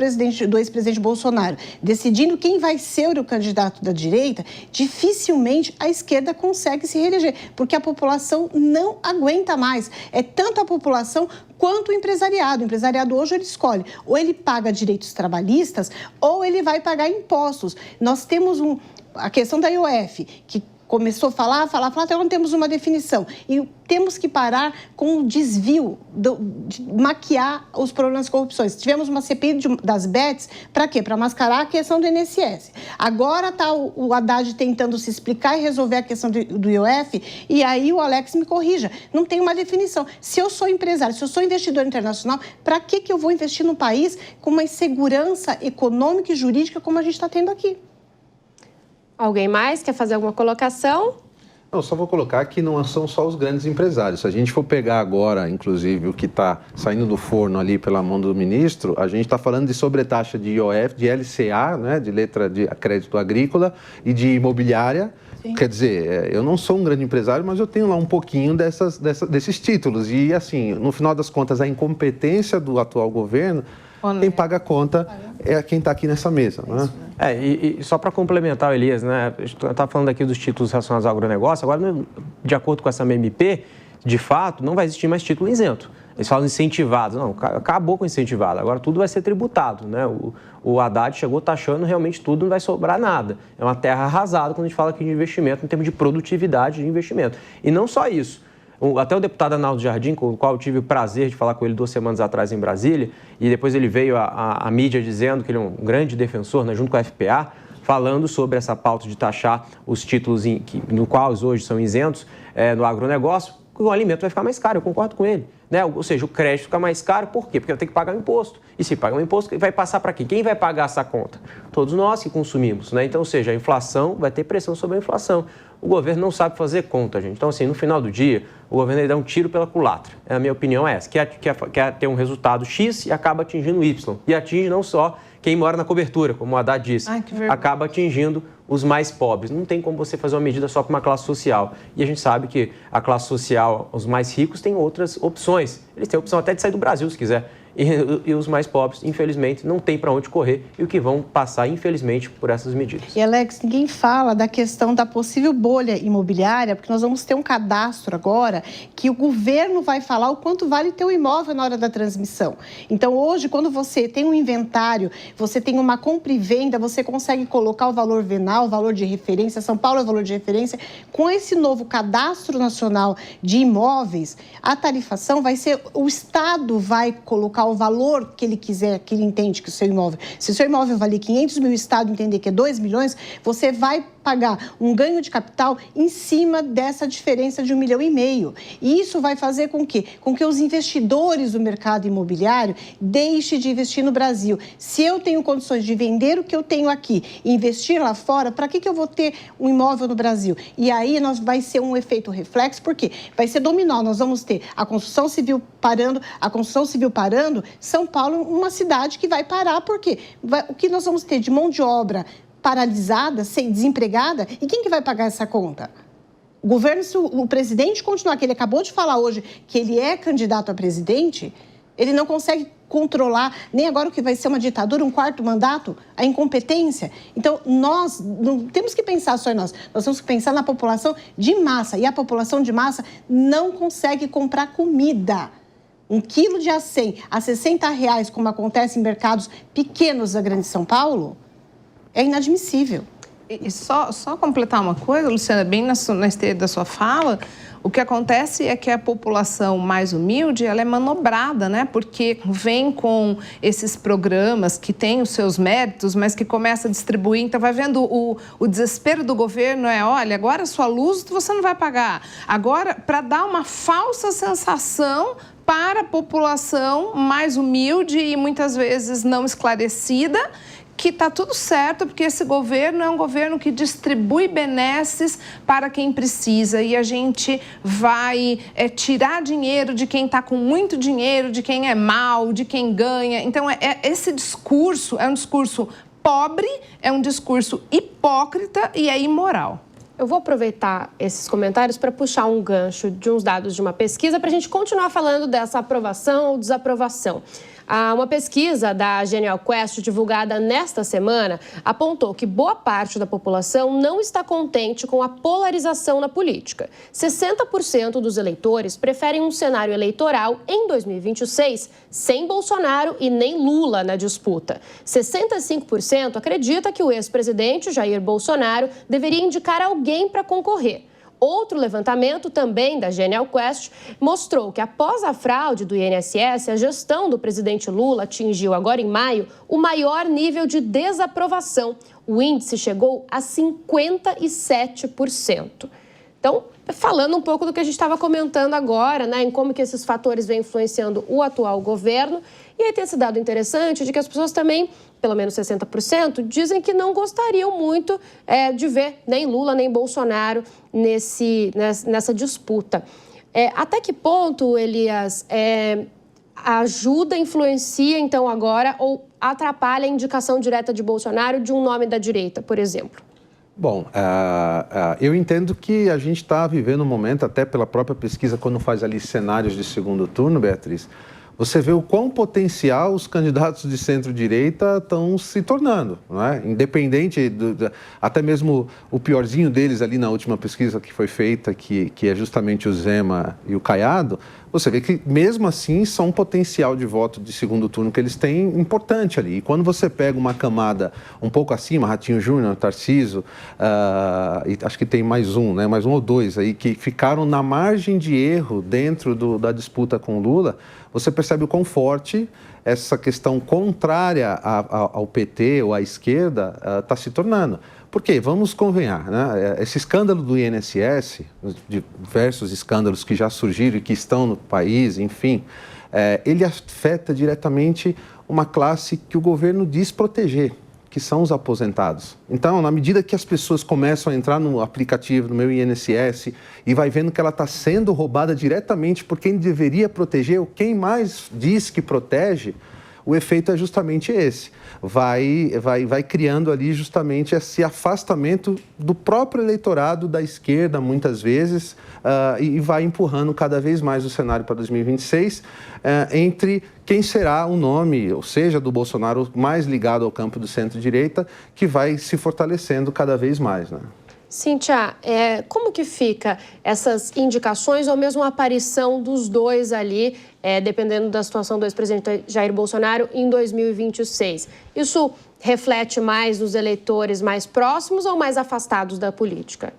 ex-presidente Bolsonaro, decidindo quem vai ser o candidato da direita, dificilmente a esquerda consegue se reeleger, porque a população não aguenta mais. É tanto a população quanto o empresariado. O empresariado hoje ele escolhe, ou ele paga direitos trabalhistas, ou ele vai pagar impostos. Nós temos a questão da IOF, que começou a falar, até não temos uma definição. E temos que parar com o desvio, de maquiar os problemas de corrupções. Tivemos uma CPI das bets, para quê? Para mascarar a questão do INSS. Agora está o Haddad tentando se explicar e resolver a questão do IOF, e aí o Alex me corrija. Não tem uma definição. Se eu sou empresário, se eu sou investidor internacional, para que eu vou investir num país com uma insegurança econômica e jurídica como a gente está tendo aqui? Alguém mais quer fazer alguma colocação? Não, só vou colocar que não são só os grandes empresários. Se a gente for pegar agora, inclusive, o que está saindo do forno ali pela mão do ministro, a gente está falando de sobretaxa de IOF, de LCA, né, de letra de crédito agrícola e de imobiliária. Sim. Quer dizer, eu não sou um grande empresário, mas eu tenho lá um pouquinho desses títulos. E, assim, no final das contas, a incompetência do atual governo, quem paga a conta é quem está aqui nessa mesa, né? E só para complementar, Elias, né? Eu estava falando aqui dos títulos relacionados ao agronegócio, agora, de acordo com essa MP, de fato, não vai existir mais título isento. Eles falam incentivados. Não, acabou com incentivado. Agora tudo vai ser tributado, né? O Haddad chegou taxando realmente tudo, não vai sobrar nada. É uma terra arrasada quando a gente fala aqui de investimento, em termos de produtividade de investimento. E não só isso. Até o deputado Arnaldo Jardim, com o qual eu tive o prazer de falar com ele 2 semanas atrás em Brasília, e depois ele veio à mídia dizendo que ele é um grande defensor, né, junto com a FPA, falando sobre essa pauta de taxar os títulos no qual hoje são isentos no agronegócio, que o alimento vai ficar mais caro, eu concordo com ele. Né? Ou seja, o crédito fica mais caro, por quê? Porque eu tenho que pagar um imposto. E se pagar um imposto, vai passar para quem? Quem vai pagar essa conta? Todos nós que consumimos, né? Então, ou seja, a inflação vai ter pressão sobre a inflação. O governo não sabe fazer conta, gente. Então, assim, no final do dia, o governo ele dá um tiro pela culatra. A minha opinião é essa. Quer ter um resultado X e acaba atingindo Y. E atinge não só quem mora na cobertura, como o Haddad disse. Acaba atingindo os mais pobres. Não tem como você fazer uma medida só para uma classe social. E a gente sabe que a classe social, os mais ricos, têm outras opções. Eles têm a opção até de sair do Brasil, se quiser. E os mais pobres, infelizmente, não têm para onde correr e o que vão passar, infelizmente, por essas medidas. E, Alex, ninguém fala da questão da possível bolha imobiliária, porque nós vamos ter um cadastro agora que o governo vai falar o quanto vale teu imóvel na hora da transmissão. Então, hoje, quando você tem um inventário, você tem uma compra e venda, você consegue colocar o valor venal, o valor de referência, São Paulo é o valor de referência. Com esse novo cadastro nacional de imóveis, a tarifação vai ser, o Estado vai colocar o valor que ele quiser, que ele entende que o seu imóvel. Se o seu imóvel valer 500 mil e o Estado entender que é 2 milhões, você vai pagar um ganho de capital em cima dessa diferença de 1,5 milhão. E isso vai fazer com que os investidores do mercado imobiliário deixem de investir no Brasil. Se eu tenho condições de vender o que eu tenho aqui e investir lá fora, para que eu vou ter um imóvel no Brasil? E aí vai ser um efeito reflexo, porque vai ser dominó. Nós vamos ter a construção civil parando, São Paulo, uma cidade que vai parar, porque o que nós vamos ter de mão de obra paralisada, desempregada, e quem que vai pagar essa conta? O governo, se o presidente continuar, que ele acabou de falar hoje que ele é candidato a presidente, ele não consegue controlar, nem agora o que vai ser uma ditadura, um 4º mandato, a incompetência. Então, nós não temos que pensar só em nós temos que pensar na população de massa, e a população de massa não consegue comprar comida. 1 quilo de acém a R$60, como acontece em mercados pequenos da Grande São Paulo, é inadmissível. E só completar uma coisa, Luciana, bem na esteira da sua fala, o que acontece é que a população mais humilde, ela é manobrada, né? Porque vem com esses programas que têm os seus méritos, mas que começa a distribuir. Então, vai vendo o desespero do governo olha, agora a sua luz você não vai pagar. Agora, para dar uma falsa sensação para a população mais humilde e muitas vezes não esclarecida, que está tudo certo, porque esse governo é um governo que distribui benesses para quem precisa e a gente vai tirar dinheiro de quem está com muito dinheiro, de quem é mau, de quem ganha. Então, esse discurso é um discurso pobre, é um discurso hipócrita e é imoral. Eu vou aproveitar esses comentários para puxar um gancho de uns dados de uma pesquisa para a gente continuar falando dessa aprovação ou desaprovação. Uma pesquisa da Genial Quest, divulgada nesta semana, apontou que boa parte da população não está contente com a polarização na política. 60% dos eleitores preferem um cenário eleitoral em 2026 sem Bolsonaro e nem Lula na disputa. 65% acredita que o ex-presidente Jair Bolsonaro deveria indicar alguém para concorrer. Outro levantamento, também da Genial Quest, mostrou que após a fraude do INSS, a gestão do presidente Lula atingiu agora em maio o maior nível de desaprovação. O índice chegou a 57%. Então, falando um pouco do que a gente estava comentando agora, né, em como que esses fatores vêm influenciando o atual governo. E aí tem esse dado interessante de que as pessoas também, pelo menos 60%, dizem que não gostariam muito de ver nem Lula nem Bolsonaro nessa disputa. Até que ponto, Elias, ajuda, influencia, então, agora, ou atrapalha a indicação direta de Bolsonaro de um nome da direita, por exemplo? Bom, eu entendo que a gente está vivendo um momento, até pela própria pesquisa, quando faz ali cenários de segundo turno, Beatriz, você vê o quão potencial os candidatos de centro-direita estão se tornando, não é? Independente, até mesmo o piorzinho deles ali na última pesquisa que foi feita, que é justamente o Zema e o Caiado, você vê que mesmo assim são um potencial de voto de segundo turno que eles têm importante ali. E quando você pega uma camada um pouco acima, Ratinho Júnior, Tarcísio, e acho que tem mais um, né? Mais um ou dois aí, que ficaram na margem de erro dentro da disputa com o Lula, você percebe o quão forte essa questão contrária ao PT ou à esquerda está se tornando. Por quê? Vamos convenhar, né? Esse escândalo do INSS, diversos escândalos que já surgiram e que estão no país, enfim, ele afeta diretamente uma classe que o governo diz proteger, que são os aposentados. Então, na medida que as pessoas começam a entrar no aplicativo, no meu INSS, e vai vendo que ela está sendo roubada diretamente por quem deveria proteger, ou quem mais diz que protege, o efeito é justamente esse. Vai criando ali justamente esse afastamento do próprio eleitorado da esquerda, muitas vezes, e vai empurrando cada vez mais o cenário para 2026 entre quem será o nome, ou seja, do Bolsonaro mais ligado ao campo do centro-direita, que vai se fortalecendo cada vez mais, né? Cíntia, como que fica essas indicações ou mesmo a aparição dos dois ali, dependendo da situação do ex-presidente Jair Bolsonaro, em 2026? Isso reflete mais nos eleitores mais próximos ou mais afastados da política?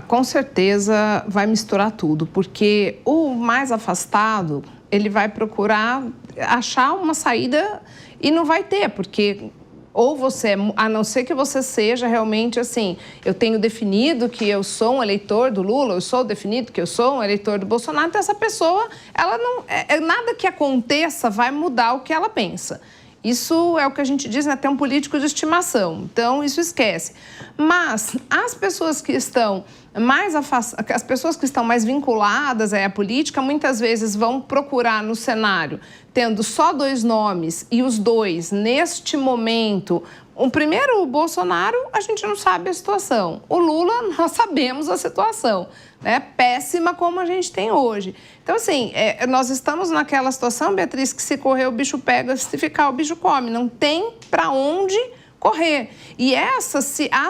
Com certeza vai misturar tudo, porque o mais afastado, ele vai procurar achar uma saída e não vai ter, porque... Ou você, a não ser que você seja realmente assim, eu tenho definido que eu sou um eleitor do Lula, eu sou definido que eu sou um eleitor do Bolsonaro, então essa pessoa, ela não, nada que aconteça vai mudar o que ela pensa. Isso é o que a gente diz, né? Tem um político de estimação, então isso esquece. Mas as pessoas que estão mais afastadas, as pessoas que estão mais vinculadas à política, muitas vezes vão procurar no cenário, tendo só dois nomes e os dois, neste momento, o primeiro, o Bolsonaro, a gente não sabe a situação. O Lula, nós sabemos a situação, né? Péssima como a gente tem hoje. Então, assim, nós estamos naquela situação, Beatriz, que se correr o bicho pega, se ficar o bicho come. Não tem para onde correr. E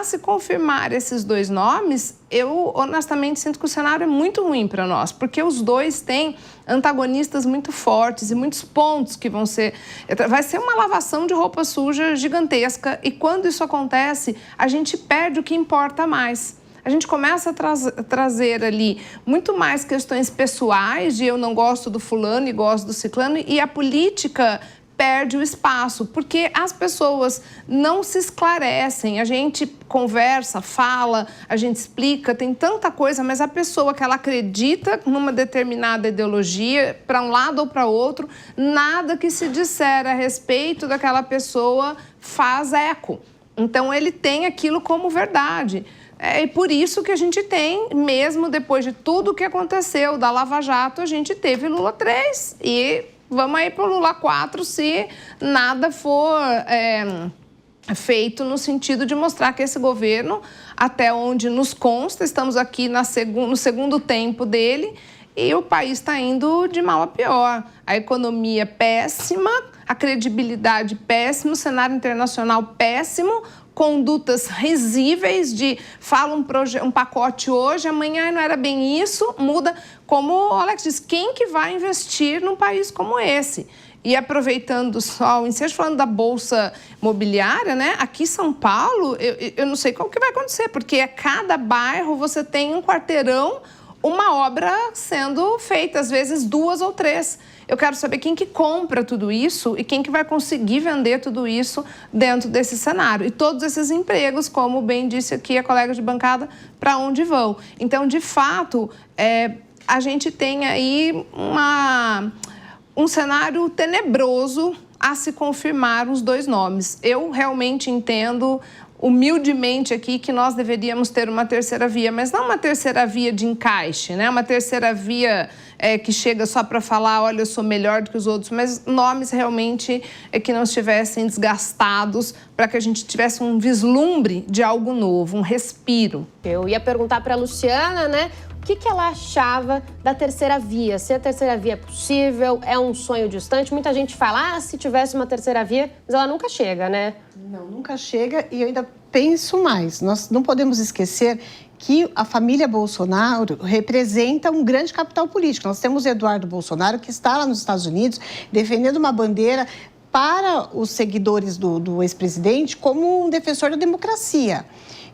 se confirmar esses dois nomes, eu honestamente sinto que o cenário é muito ruim para nós, porque os dois têm antagonistas muito fortes e muitos pontos que vão ser... Vai ser uma lavação de roupa suja gigantesca e quando isso acontece, a gente perde o que importa mais. A gente começa a trazer ali muito mais questões pessoais de eu não gosto do fulano e gosto do ciclano e a política perde o espaço, porque as pessoas não se esclarecem, a gente conversa, fala, a gente explica, tem tanta coisa, mas a pessoa que ela acredita numa determinada ideologia, para um lado ou para outro, nada que se disser a respeito daquela pessoa faz eco. Então, ele tem aquilo como verdade. É por isso que a gente tem, mesmo depois de tudo o que aconteceu da Lava Jato, a gente teve Lula 3 e vamos aí para o Lula 4 se nada for feito no sentido de mostrar que esse governo, até onde nos consta, estamos aqui no segundo tempo dele e o país está indo de mal a pior. A economia péssima, a credibilidade péssima, o cenário internacional péssimo, condutas risíveis de fala um pacote hoje, amanhã não era bem isso, muda. Como o Alex diz, quem que vai investir num país como esse? E aproveitando só o ensejo, falando da Bolsa Imobiliária, né? Aqui em São Paulo, eu não sei como que vai acontecer, porque a cada bairro você tem um quarteirão, uma obra sendo feita, às vezes 2 ou 3. Eu quero saber quem que compra tudo isso e quem que vai conseguir vender tudo isso dentro desse cenário. E todos esses empregos, como bem disse aqui a colega de bancada, para onde vão. Então, de fato, a gente tem aí um cenário tenebroso a se confirmar os 2 nomes. Eu realmente entendo humildemente aqui que nós deveríamos ter uma terceira via, mas não uma terceira via de encaixe, né? Uma terceira via que chega só para falar, olha, eu sou melhor do que os outros, mas nomes realmente que não estivessem desgastados para que a gente tivesse um vislumbre de algo novo, um respiro. Eu ia perguntar para a Luciana, né? O que ela achava da terceira via? Se a terceira via é possível, é um sonho distante? Muita gente fala, se tivesse uma terceira via, mas ela nunca chega, né? Não, nunca chega e eu ainda penso mais. Nós não podemos esquecer que a família Bolsonaro representa um grande capital político. Nós temos Eduardo Bolsonaro, que está lá nos Estados Unidos, defendendo uma bandeira para os seguidores do ex-presidente como um defensor da democracia.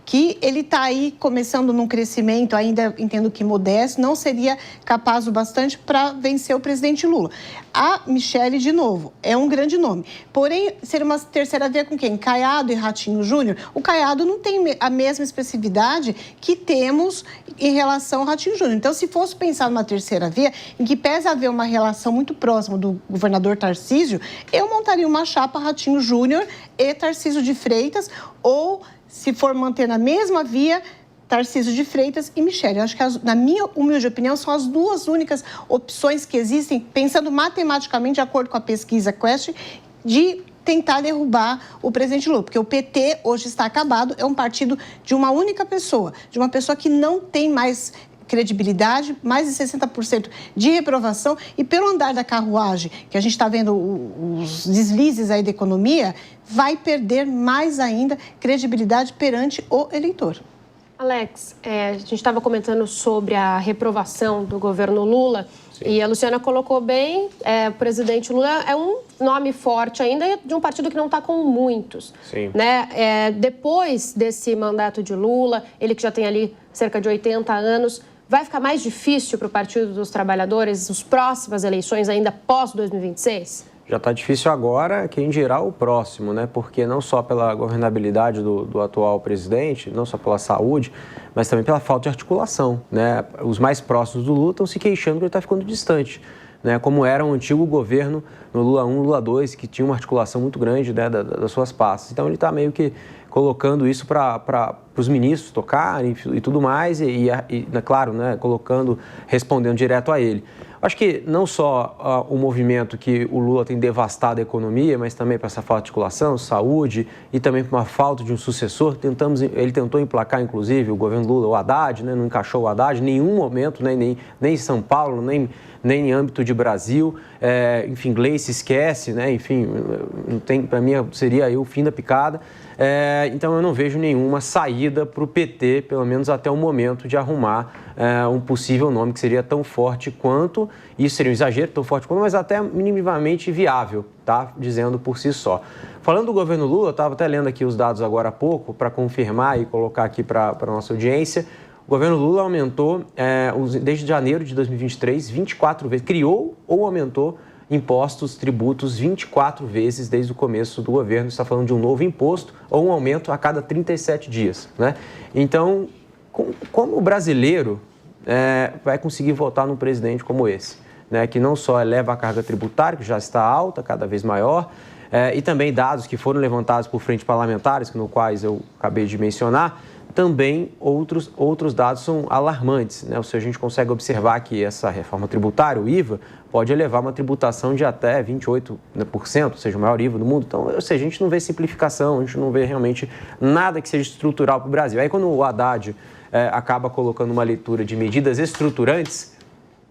Que ele está aí começando num crescimento, ainda entendo que modesto, não seria capaz o bastante para vencer o presidente Lula. A Michelle, de novo, é um grande nome. Porém, seria uma terceira via com quem? Caiado e Ratinho Júnior? O Caiado não tem a mesma expressividade que temos em relação ao Ratinho Júnior. Então, se fosse pensar numa terceira via, em que pese haver uma relação muito próxima do governador Tarcísio, eu montaria uma chapa Ratinho Júnior e Tarcísio de Freitas, ou... se for manter na mesma via, Tarcísio de Freitas e Michelle. Eu acho que, na minha humilde opinião, são as 2 únicas opções que existem, pensando matematicamente, de acordo com a pesquisa Quest, de tentar derrubar o presidente Lula. Porque o PT hoje está acabado, é um partido de uma única pessoa, de uma pessoa que não tem mais credibilidade, mais de 60% de reprovação, e pelo andar da carruagem, que a gente está vendo os deslizes aí da economia, vai perder mais ainda credibilidade perante o eleitor. Alex, a gente estava comentando sobre a reprovação do governo Lula. Sim. E a Luciana colocou bem, o presidente Lula é um nome forte ainda de um partido que não está com muitos. Sim. Né? Depois desse mandato de Lula, ele que já tem ali cerca de 80 anos, vai ficar mais difícil para o Partido dos Trabalhadores as próximas eleições, ainda pós-2026? Já está difícil agora, quem dirá o próximo, né? Porque não só pela governabilidade do atual presidente, não só pela saúde, mas também pela falta de articulação, né? Os mais próximos do Lula estão se queixando que ele está ficando distante, né? Como era o antigo governo no Lula 1, Lula 2, que tinha uma articulação muito grande, né, das suas pastas. Então ele está meio que colocando isso para os ministros tocarem e tudo mais, e claro, né, respondendo direto a ele. Acho que não só o movimento que o Lula tem devastado a economia, mas também para essa falta de articulação, saúde e também para uma falta de um sucessor. Ele tentou emplacar, inclusive, o governo Lula, o Haddad, né, não encaixou o Haddad em nenhum momento, né, nem em São Paulo, nem em âmbito de Brasil. Enfim, Gleice esquece, né, enfim, para mim seria aí o fim da picada. Então eu não vejo nenhuma saída para o PT, pelo menos até o momento, de arrumar um possível nome que seria tão forte quanto, isso seria um exagero, tão forte quanto, mas até minimamente viável, tá? Dizendo por si só. Falando do governo Lula, eu estava até lendo aqui os dados agora há pouco para confirmar e colocar aqui para a nossa audiência. O governo Lula aumentou, desde janeiro de 2023, 24 vezes, criou ou aumentou impostos, tributos 24 vezes desde o começo do governo. Está falando de um novo imposto ou um aumento a cada 37 dias, né? Então, como o brasileiro vai conseguir votar num presidente como esse, né? Que não só eleva a carga tributária, que já está alta, cada vez maior, e também dados que foram levantados por frentes parlamentares, no quais eu acabei de mencionar, também outros dados são alarmantes, né? Ou seja, a gente consegue observar que essa reforma tributária, o IVA, pode elevar uma tributação de até 28%, ou seja, o maior IVA do mundo. Então, ou seja, a gente não vê simplificação, a gente não vê realmente nada que seja estrutural para o Brasil. Aí, quando o Haddad acaba colocando uma leitura de medidas estruturantes,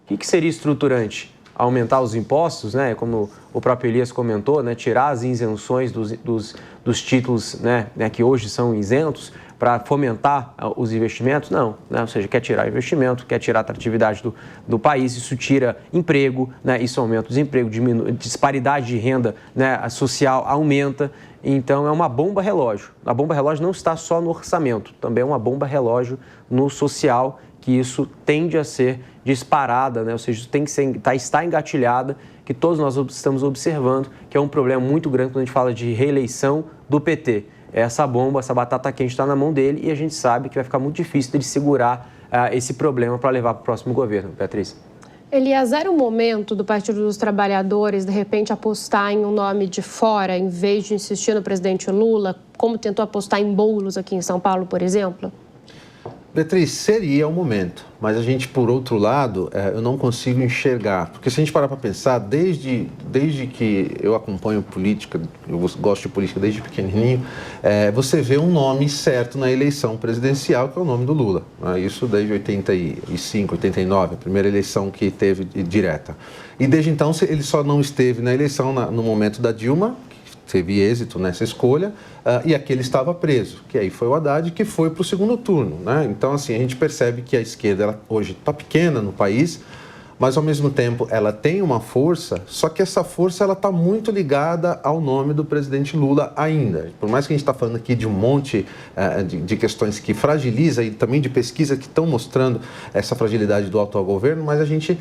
o que seria estruturante? Aumentar os impostos, né? Como o próprio Elias comentou, né? Tirar as isenções dos títulos, né? Que hoje são isentos, para fomentar os investimentos? Não, né? Ou seja, quer tirar investimento, quer tirar a atratividade do país, isso tira emprego, né? Isso aumenta o desemprego, diminui, disparidade de renda, né? Social aumenta, então é uma bomba relógio. A bomba relógio não está só no orçamento, também é uma bomba relógio no social, que isso tende a ser disparada, né? Ou seja, tem que está engatilhada, que todos nós estamos observando, que é um problema muito grande quando a gente fala de reeleição do PT. Essa bomba, essa batata quente está na mão dele e a gente sabe que vai ficar muito difícil dele segurar esse problema para levar para o próximo governo. Beatriz. Elias, era o momento do Partido dos Trabalhadores, de repente, apostar em um nome de fora, em vez de insistir no presidente Lula, como tentou apostar em Boulos aqui em São Paulo, por exemplo? Beatriz, seria o momento, mas a gente, por outro lado, eu não consigo enxergar, porque se a gente parar para pensar, desde que eu acompanho política, eu gosto de política desde pequenininho, você vê um nome certo na eleição presidencial, que é o nome do Lula, né? Isso desde 85, 89, a primeira eleição que teve direta. E desde então ele só não esteve na eleição no momento da Dilma, teve êxito nessa escolha, e aqui ele estava preso, que aí foi o Haddad, que foi para o segundo turno, né? Então, assim, a gente percebe que a esquerda ela hoje está pequena no país, mas, ao mesmo tempo, ela tem uma força, só que essa força ela está muito ligada ao nome do presidente Lula ainda. Por mais que a gente está falando aqui de um monte de questões que fragiliza e também de pesquisa que estão mostrando essa fragilidade do atual governo, mas a gente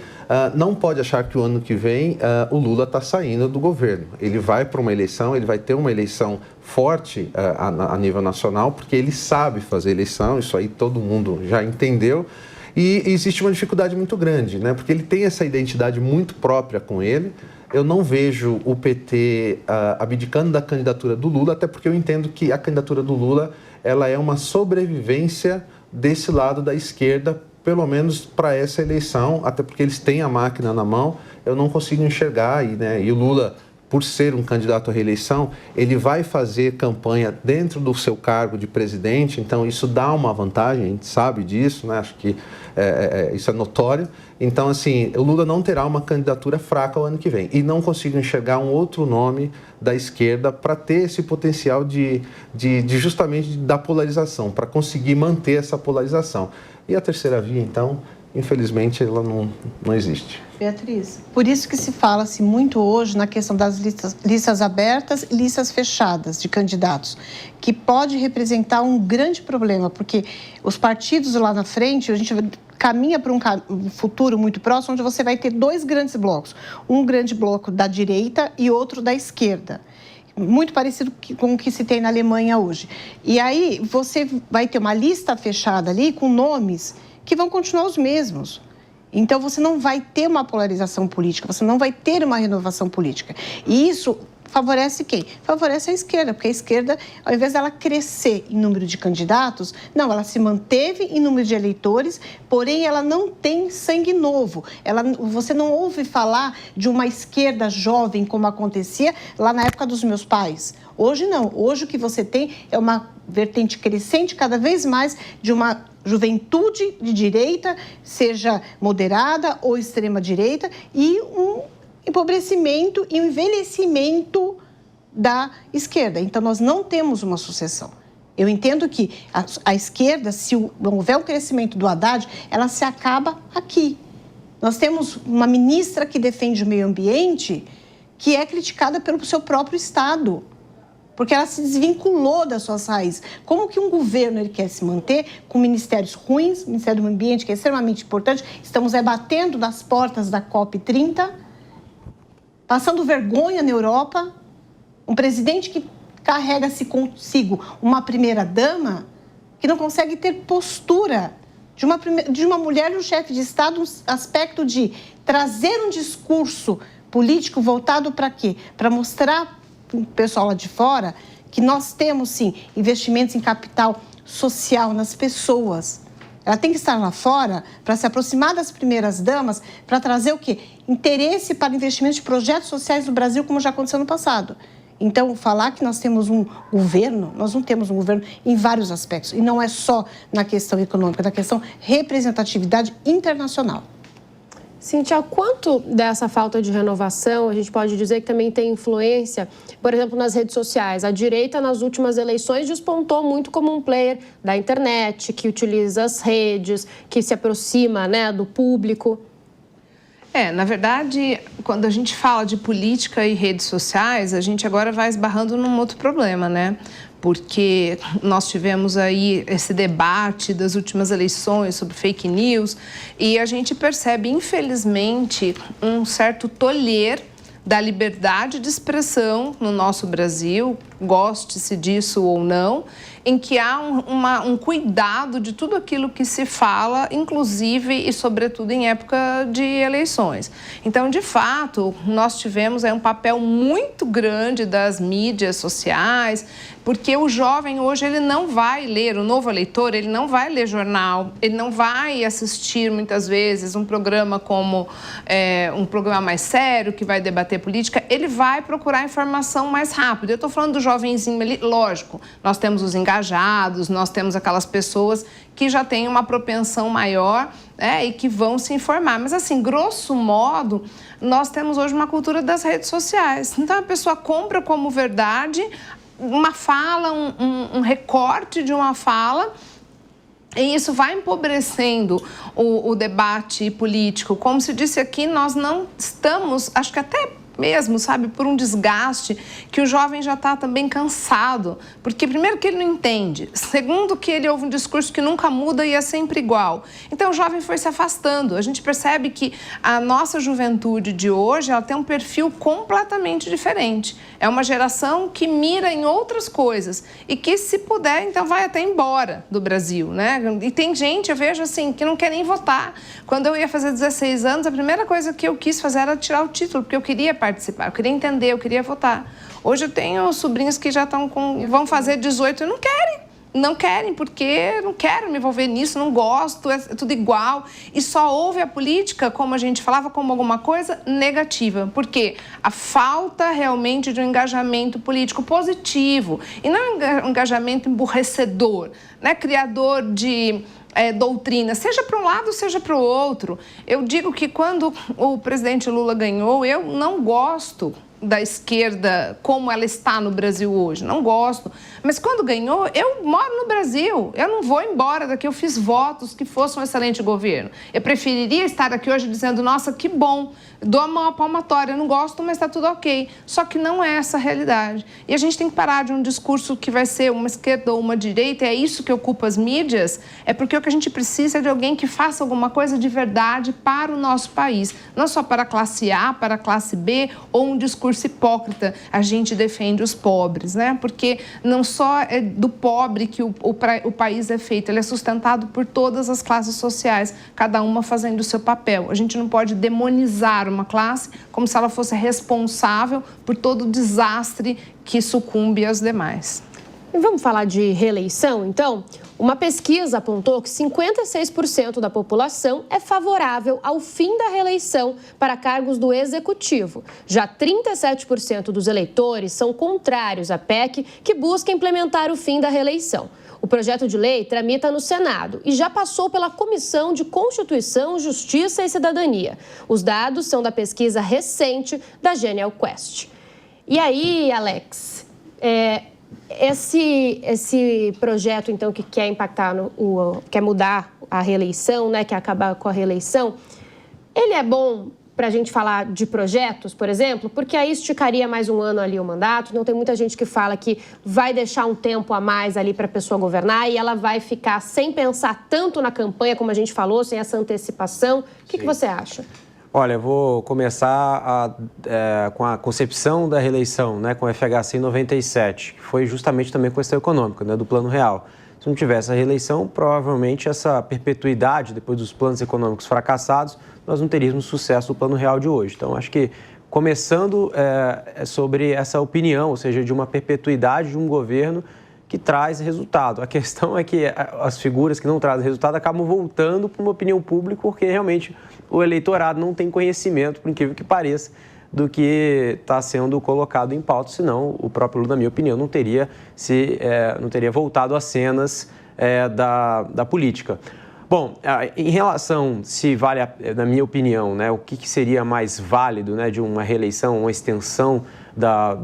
não pode achar que o ano que vem o Lula está saindo do governo. Ele vai para uma eleição, ele vai ter uma eleição forte a nível nacional, porque ele sabe fazer eleição, isso aí todo mundo já entendeu. E existe uma dificuldade muito grande, né? Porque ele tem essa identidade muito própria com ele. Eu não vejo o PT abdicando da candidatura do Lula, até porque eu entendo que a candidatura do Lula ela é uma sobrevivência desse lado da esquerda, pelo menos para essa eleição, até porque eles têm a máquina na mão. Eu não consigo enxergar, e o Lula, por ser um candidato à reeleição, ele vai fazer campanha dentro do seu cargo de presidente, então isso dá uma vantagem, a gente sabe disso, né? Acho que isso é notório. Então, assim, o Lula não terá uma candidatura fraca o ano que vem. E não consigo enxergar um outro nome da esquerda para ter esse potencial de justamente da polarização, para conseguir manter essa polarização. E a terceira via, então, infelizmente, ela não existe. Beatriz, por isso que se fala-se muito hoje na questão das listas abertas e listas fechadas de candidatos, que pode representar um grande problema, porque os partidos lá na frente, a gente caminha para um futuro muito próximo, onde você vai ter dois grandes blocos, um grande bloco da direita e outro da esquerda. Muito parecido com o que se tem na Alemanha hoje. E aí você vai ter uma lista fechada ali com nomes que vão continuar os mesmos. Então, você não vai ter uma polarização política, você não vai ter uma renovação política. E isso favorece quem? Favorece a esquerda, porque a esquerda, ao invés dela crescer em número de candidatos, não, ela se manteve em número de eleitores, porém ela não tem sangue novo. Você não ouve falar de uma esquerda jovem, como acontecia lá na época dos meus pais. Hoje não, hoje o que você tem é uma vertente crescente cada vez mais de uma juventude de direita, seja moderada ou extrema-direita, e um empobrecimento e um envelhecimento da esquerda. Então, nós não temos uma sucessão. Eu entendo que a esquerda, se não houver um crescimento do Haddad, ela se acaba aqui. Nós temos uma ministra que defende o meio ambiente que é criticada pelo seu próprio Estado, porque ela se desvinculou das suas raízes. Como que um governo ele quer se manter com ministérios ruins, o Ministério do Meio Ambiente, que é extremamente importante, estamos batendo nas portas da COP30, passando vergonha na Europa, um presidente que carrega-se consigo uma primeira-dama que não consegue ter postura de uma mulher no chefe de Estado, um aspecto de trazer um discurso político voltado para quê? Para mostrar o pessoal lá de fora que nós temos, sim, investimentos em capital social nas pessoas. Ela tem que estar lá fora para se aproximar das primeiras damas, para trazer o quê? Interesse para investimento de projetos sociais no Brasil, como já aconteceu no passado. Então, falar que nós temos um governo, nós não temos um governo em vários aspectos. E não é só na questão econômica, é na questão representatividade internacional. Cíntia, quanto dessa falta de renovação a gente pode dizer que também tem influência, por exemplo, nas redes sociais? A direita, nas últimas eleições, despontou muito como um player da internet, que utiliza as redes, que se aproxima, né, do público. Na verdade, quando a gente fala de política e redes sociais, a gente agora vai esbarrando num outro problema, né? Porque nós tivemos aí esse debate das últimas eleições sobre fake news e a gente percebe, infelizmente, um certo tolher da liberdade de expressão no nosso Brasil, goste-se disso ou não, em que há um cuidado de tudo aquilo que se fala, inclusive e sobretudo em época de eleições. Então, de fato, nós tivemos aí um papel muito grande das mídias sociais, porque o jovem hoje ele não vai ler, o novo eleitor, ele não vai ler jornal, ele não vai assistir muitas vezes um programa como um programa mais sério que vai debater política, ele vai procurar informação mais rápido. Eu estou falando do jovenzinho ali, lógico, nós temos os engajados, nós temos aquelas pessoas que já têm uma propensão maior e que vão se informar. Mas assim, grosso modo, nós temos hoje uma cultura das redes sociais. Então a pessoa compra como verdade uma fala, um recorte de uma fala, e isso vai empobrecendo o debate político. Como se disse aqui, nós não estamos, acho que até mesmo, sabe, por um desgaste que o jovem já está também cansado, porque primeiro que ele não entende, segundo que ele ouve um discurso que nunca muda e é sempre igual. Então o jovem foi se afastando. A gente percebe que a nossa juventude de hoje, ela tem um perfil completamente diferente. É uma geração que mira em outras coisas e que, se puder, então vai até embora do Brasil, né? E tem gente, eu vejo assim, que não quer nem votar. Quando eu ia fazer 16 anos, a primeira coisa que eu quis fazer era tirar o título, porque eu queria participar, eu queria entender, eu queria votar. Hoje eu tenho sobrinhos que já vão fazer 18 e não querem, porque não quero me envolver nisso, não gosto, é tudo igual. E só ouve a política, como a gente falava, como alguma coisa negativa. Porque a falta realmente de um engajamento político positivo e não um engajamento emburrecedor, né? Criador de doutrina, seja para um lado, seja para o outro. Eu digo que quando o presidente Lula ganhou, eu não gosto da esquerda como ela está no Brasil hoje, não gosto. Mas quando ganhou, eu moro no Brasil, eu não vou embora daqui, eu fiz votos que fosse um excelente governo. Eu preferiria estar aqui hoje dizendo, nossa, que bom, dou uma palmatória, eu não gosto, mas está tudo ok. Só que não é essa a realidade. E a gente tem que parar de um discurso que vai ser uma esquerda ou uma direita, e é isso que ocupa as mídias, é porque o que a gente precisa é de alguém que faça alguma coisa de verdade para o nosso país, não só para a classe A, para a classe B, ou um discurso hipócrita, a gente defende os pobres, né? Porque não só é do pobre que o país é feito, ele é sustentado por todas as classes sociais, cada uma fazendo o seu papel. A gente não pode demonizar uma classe como se ela fosse responsável por todo o desastre que sucumbe aos demais. E vamos falar de reeleição, então? Uma pesquisa apontou que 56% da população é favorável ao fim da reeleição para cargos do Executivo. Já 37% dos eleitores são contrários à PEC, que busca implementar o fim da reeleição. O projeto de lei tramita no Senado e já passou pela Comissão de Constituição, Justiça e Cidadania. Os dados são da pesquisa recente da Genial Quest. E aí, Alex, esse projeto, então, que quer impactar, quer mudar a reeleição, né, quer acabar com a reeleição, ele é bom para a gente falar de projetos, por exemplo, porque aí esticaria mais um ano ali o mandato. Não tem muita gente que fala que vai deixar um tempo a mais ali para a pessoa governar e ela vai ficar sem pensar tanto na campanha, como a gente falou, sem essa antecipação. O que você acha? Olha, eu vou começar com a concepção da reeleição, né, com o FHC em 97, que foi justamente também questão econômica, né, do Plano Real. Se não tivesse a reeleição, provavelmente essa perpetuidade, depois dos planos econômicos fracassados, nós não teríamos sucesso do Plano Real de hoje. Então, acho que começando sobre essa opinião, ou seja, de uma perpetuidade de um governo que traz resultado. A questão é que as figuras que não trazem resultado acabam voltando para uma opinião pública porque realmente o eleitorado não tem conhecimento, por incrível que pareça, do que está sendo colocado em pauta, senão o próprio Lula, na minha opinião, não teria voltado às cenas da política. Bom, em relação se vale, na minha opinião, né, o que seria mais válido, né, de uma reeleição, uma extensão da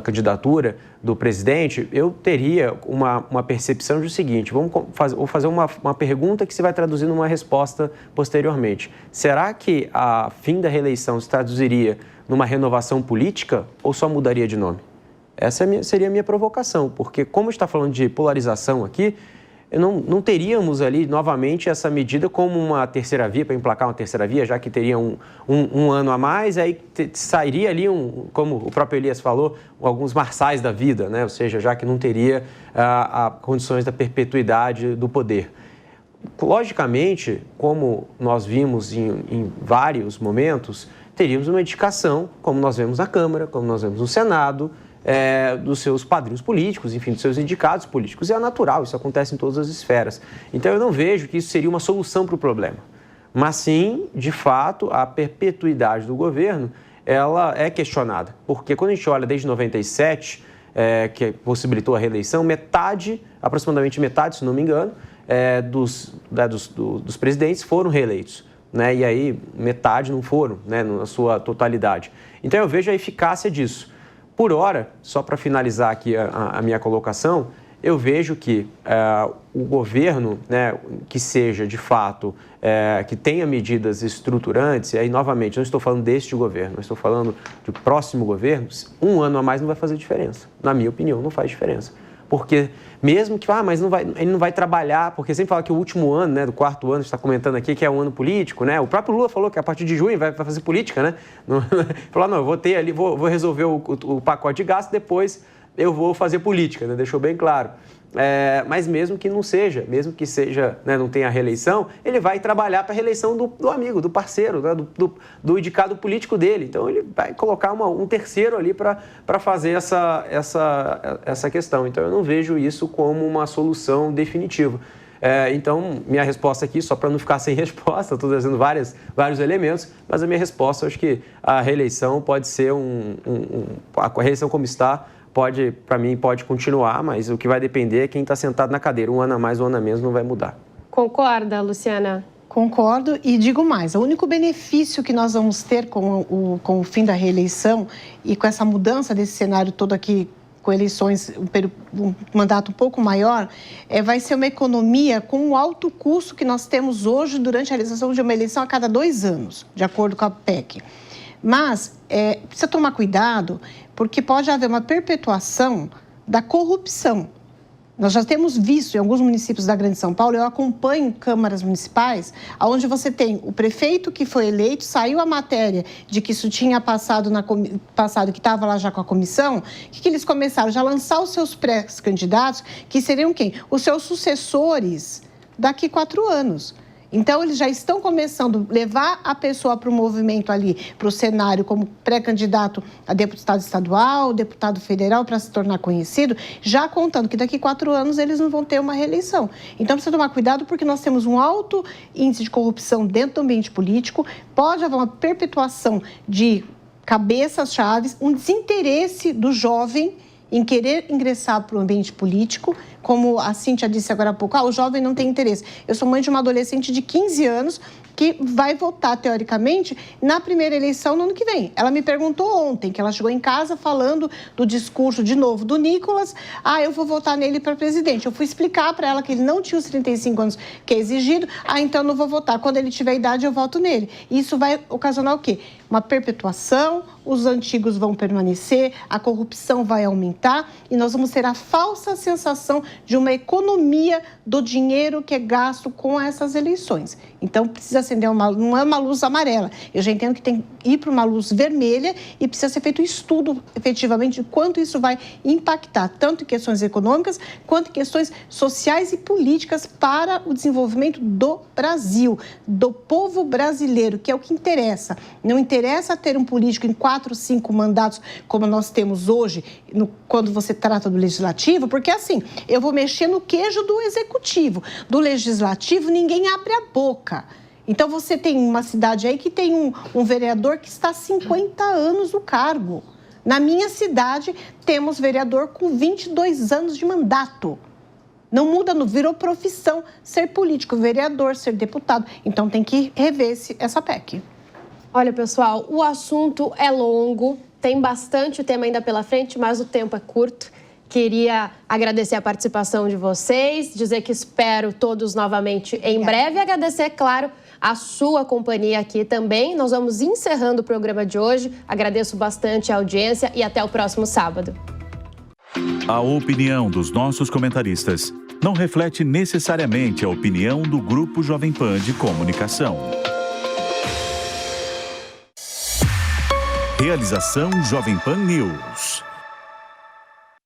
candidatura do presidente, eu teria uma percepção do seguinte: vou fazer uma pergunta que se vai traduzir numa resposta posteriormente. Será que a fim da reeleição se traduziria numa renovação política ou só mudaria de nome? Essa seria a minha provocação, porque como está falando de polarização aqui, não teríamos ali novamente essa medida como uma terceira via, para emplacar uma terceira via, já que teria um ano a mais, aí sairia ali, como o próprio Elias falou, alguns marçais da vida, né? Ou seja, já que não teria condições da perpetuidade do poder. Logicamente, como nós vimos em vários momentos, teríamos uma indicação, como nós vemos na Câmara, como nós vemos no Senado, dos seus padrinhos políticos, enfim, dos seus indicados políticos. E é natural, isso acontece em todas as esferas. Então, eu não vejo que isso seria uma solução para o problema. Mas sim, de fato, a perpetuidade do governo, ela é questionada. Porque quando a gente olha desde 97, que possibilitou a reeleição, aproximadamente metade, se não me engano, dos presidentes foram reeleitos. Né? E aí, metade não foram, né, na sua totalidade. Então, eu vejo a eficácia disso. Por hora, só para finalizar aqui a minha colocação, eu vejo que o governo, né, que seja de fato, que tenha medidas estruturantes, e aí novamente, não estou falando deste governo, eu estou falando do próximo governo, um ano a mais não vai fazer diferença. Na minha opinião, não faz diferença. Porque mesmo que, mas ele não vai trabalhar, porque sempre fala que o último ano, né, do quarto ano, está comentando aqui que é um ano político, né? O próprio Lula falou que a partir de junho vai fazer política, né? Falou, não, eu vou ter ali, vou resolver o pacote de gasto, depois eu vou fazer política, né? Deixou bem claro. Mas mesmo que não seja, né, não tenha reeleição, ele vai trabalhar para a reeleição do amigo, do parceiro, né, do indicado político dele. Então, ele vai colocar um terceiro ali para fazer essa questão. Então, eu não vejo isso como uma solução definitiva. Então, minha resposta aqui, só para não ficar sem resposta, estou trazendo vários elementos, mas a minha resposta, acho que a reeleição pode ser a reeleição como está, para mim, pode continuar, mas o que vai depender é quem está sentado na cadeira. Um ano a mais, um ano a menos, não vai mudar. Concorda, Luciana? Concordo e digo mais, o único benefício que nós vamos ter com o fim da reeleição e com essa mudança desse cenário todo aqui, com eleições, um mandato um pouco maior, vai ser uma economia com o alto custo que nós temos hoje durante a realização de uma eleição a cada 2 anos, de acordo com a PEC. Mas precisa tomar cuidado, porque pode haver uma perpetuação da corrupção. Nós já temos visto em alguns municípios da Grande São Paulo, eu acompanho câmaras municipais, onde você tem o prefeito que foi eleito, saiu a matéria de que isso tinha passado, que estava lá já com a comissão, que eles começaram já a lançar os seus pré-candidatos, que seriam quem? Os seus sucessores daqui a 4 anos. Então, eles já estão começando a levar a pessoa para o movimento ali, para o cenário como pré-candidato a deputado estadual, deputado federal, para se tornar conhecido, já contando que daqui a 4 anos eles não vão ter uma reeleição. Então, precisa tomar cuidado porque nós temos um alto índice de corrupção dentro do ambiente político, pode haver uma perpetuação de cabeças-chaves, um desinteresse do jovem em querer ingressar para o ambiente político, como a Cíntia disse agora há pouco, o jovem não tem interesse. Eu sou mãe de uma adolescente de 15 anos que vai votar, teoricamente, na primeira eleição no ano que vem. Ela me perguntou ontem, que ela chegou em casa falando do discurso, de novo, do Nicolas, eu vou votar nele para presidente. Eu fui explicar para ela que ele não tinha os 35 anos que é exigido, então não vou votar. Quando ele tiver idade, eu voto nele. E isso vai ocasionar o quê? Uma perpetuação, os antigos vão permanecer, a corrupção vai aumentar e nós vamos ter a falsa sensação de uma economia do dinheiro que é gasto com essas eleições. Então, precisa acender não é uma luz amarela. Eu já entendo que tem que ir para uma luz vermelha e precisa ser feito um estudo, efetivamente, de quanto isso vai impactar, tanto em questões econômicas, quanto em questões sociais e políticas para o desenvolvimento do Brasil, do povo brasileiro, que é o que interessa. Não interessa interessa ter um político em 4, 5 mandatos, como nós temos hoje, quando você trata do legislativo, porque assim, eu vou mexer no queijo do executivo. Do legislativo, ninguém abre a boca. Então, você tem uma cidade aí que tem um vereador que está há 50 anos no cargo. Na minha cidade, temos vereador com 22 anos de mandato. Não muda, não virou profissão ser político, vereador, ser deputado. Então, tem que rever essa PEC. Olha, pessoal, o assunto é longo, tem bastante tema ainda pela frente, mas o tempo é curto. Queria agradecer a participação de vocês, dizer que espero todos novamente em breve e agradecer, claro, a sua companhia aqui também. Nós vamos encerrando o programa de hoje. Agradeço bastante a audiência e até o próximo sábado. A opinião dos nossos comentaristas não reflete necessariamente a opinião do Grupo Jovem Pan de Comunicação. Realização Jovem Pan News.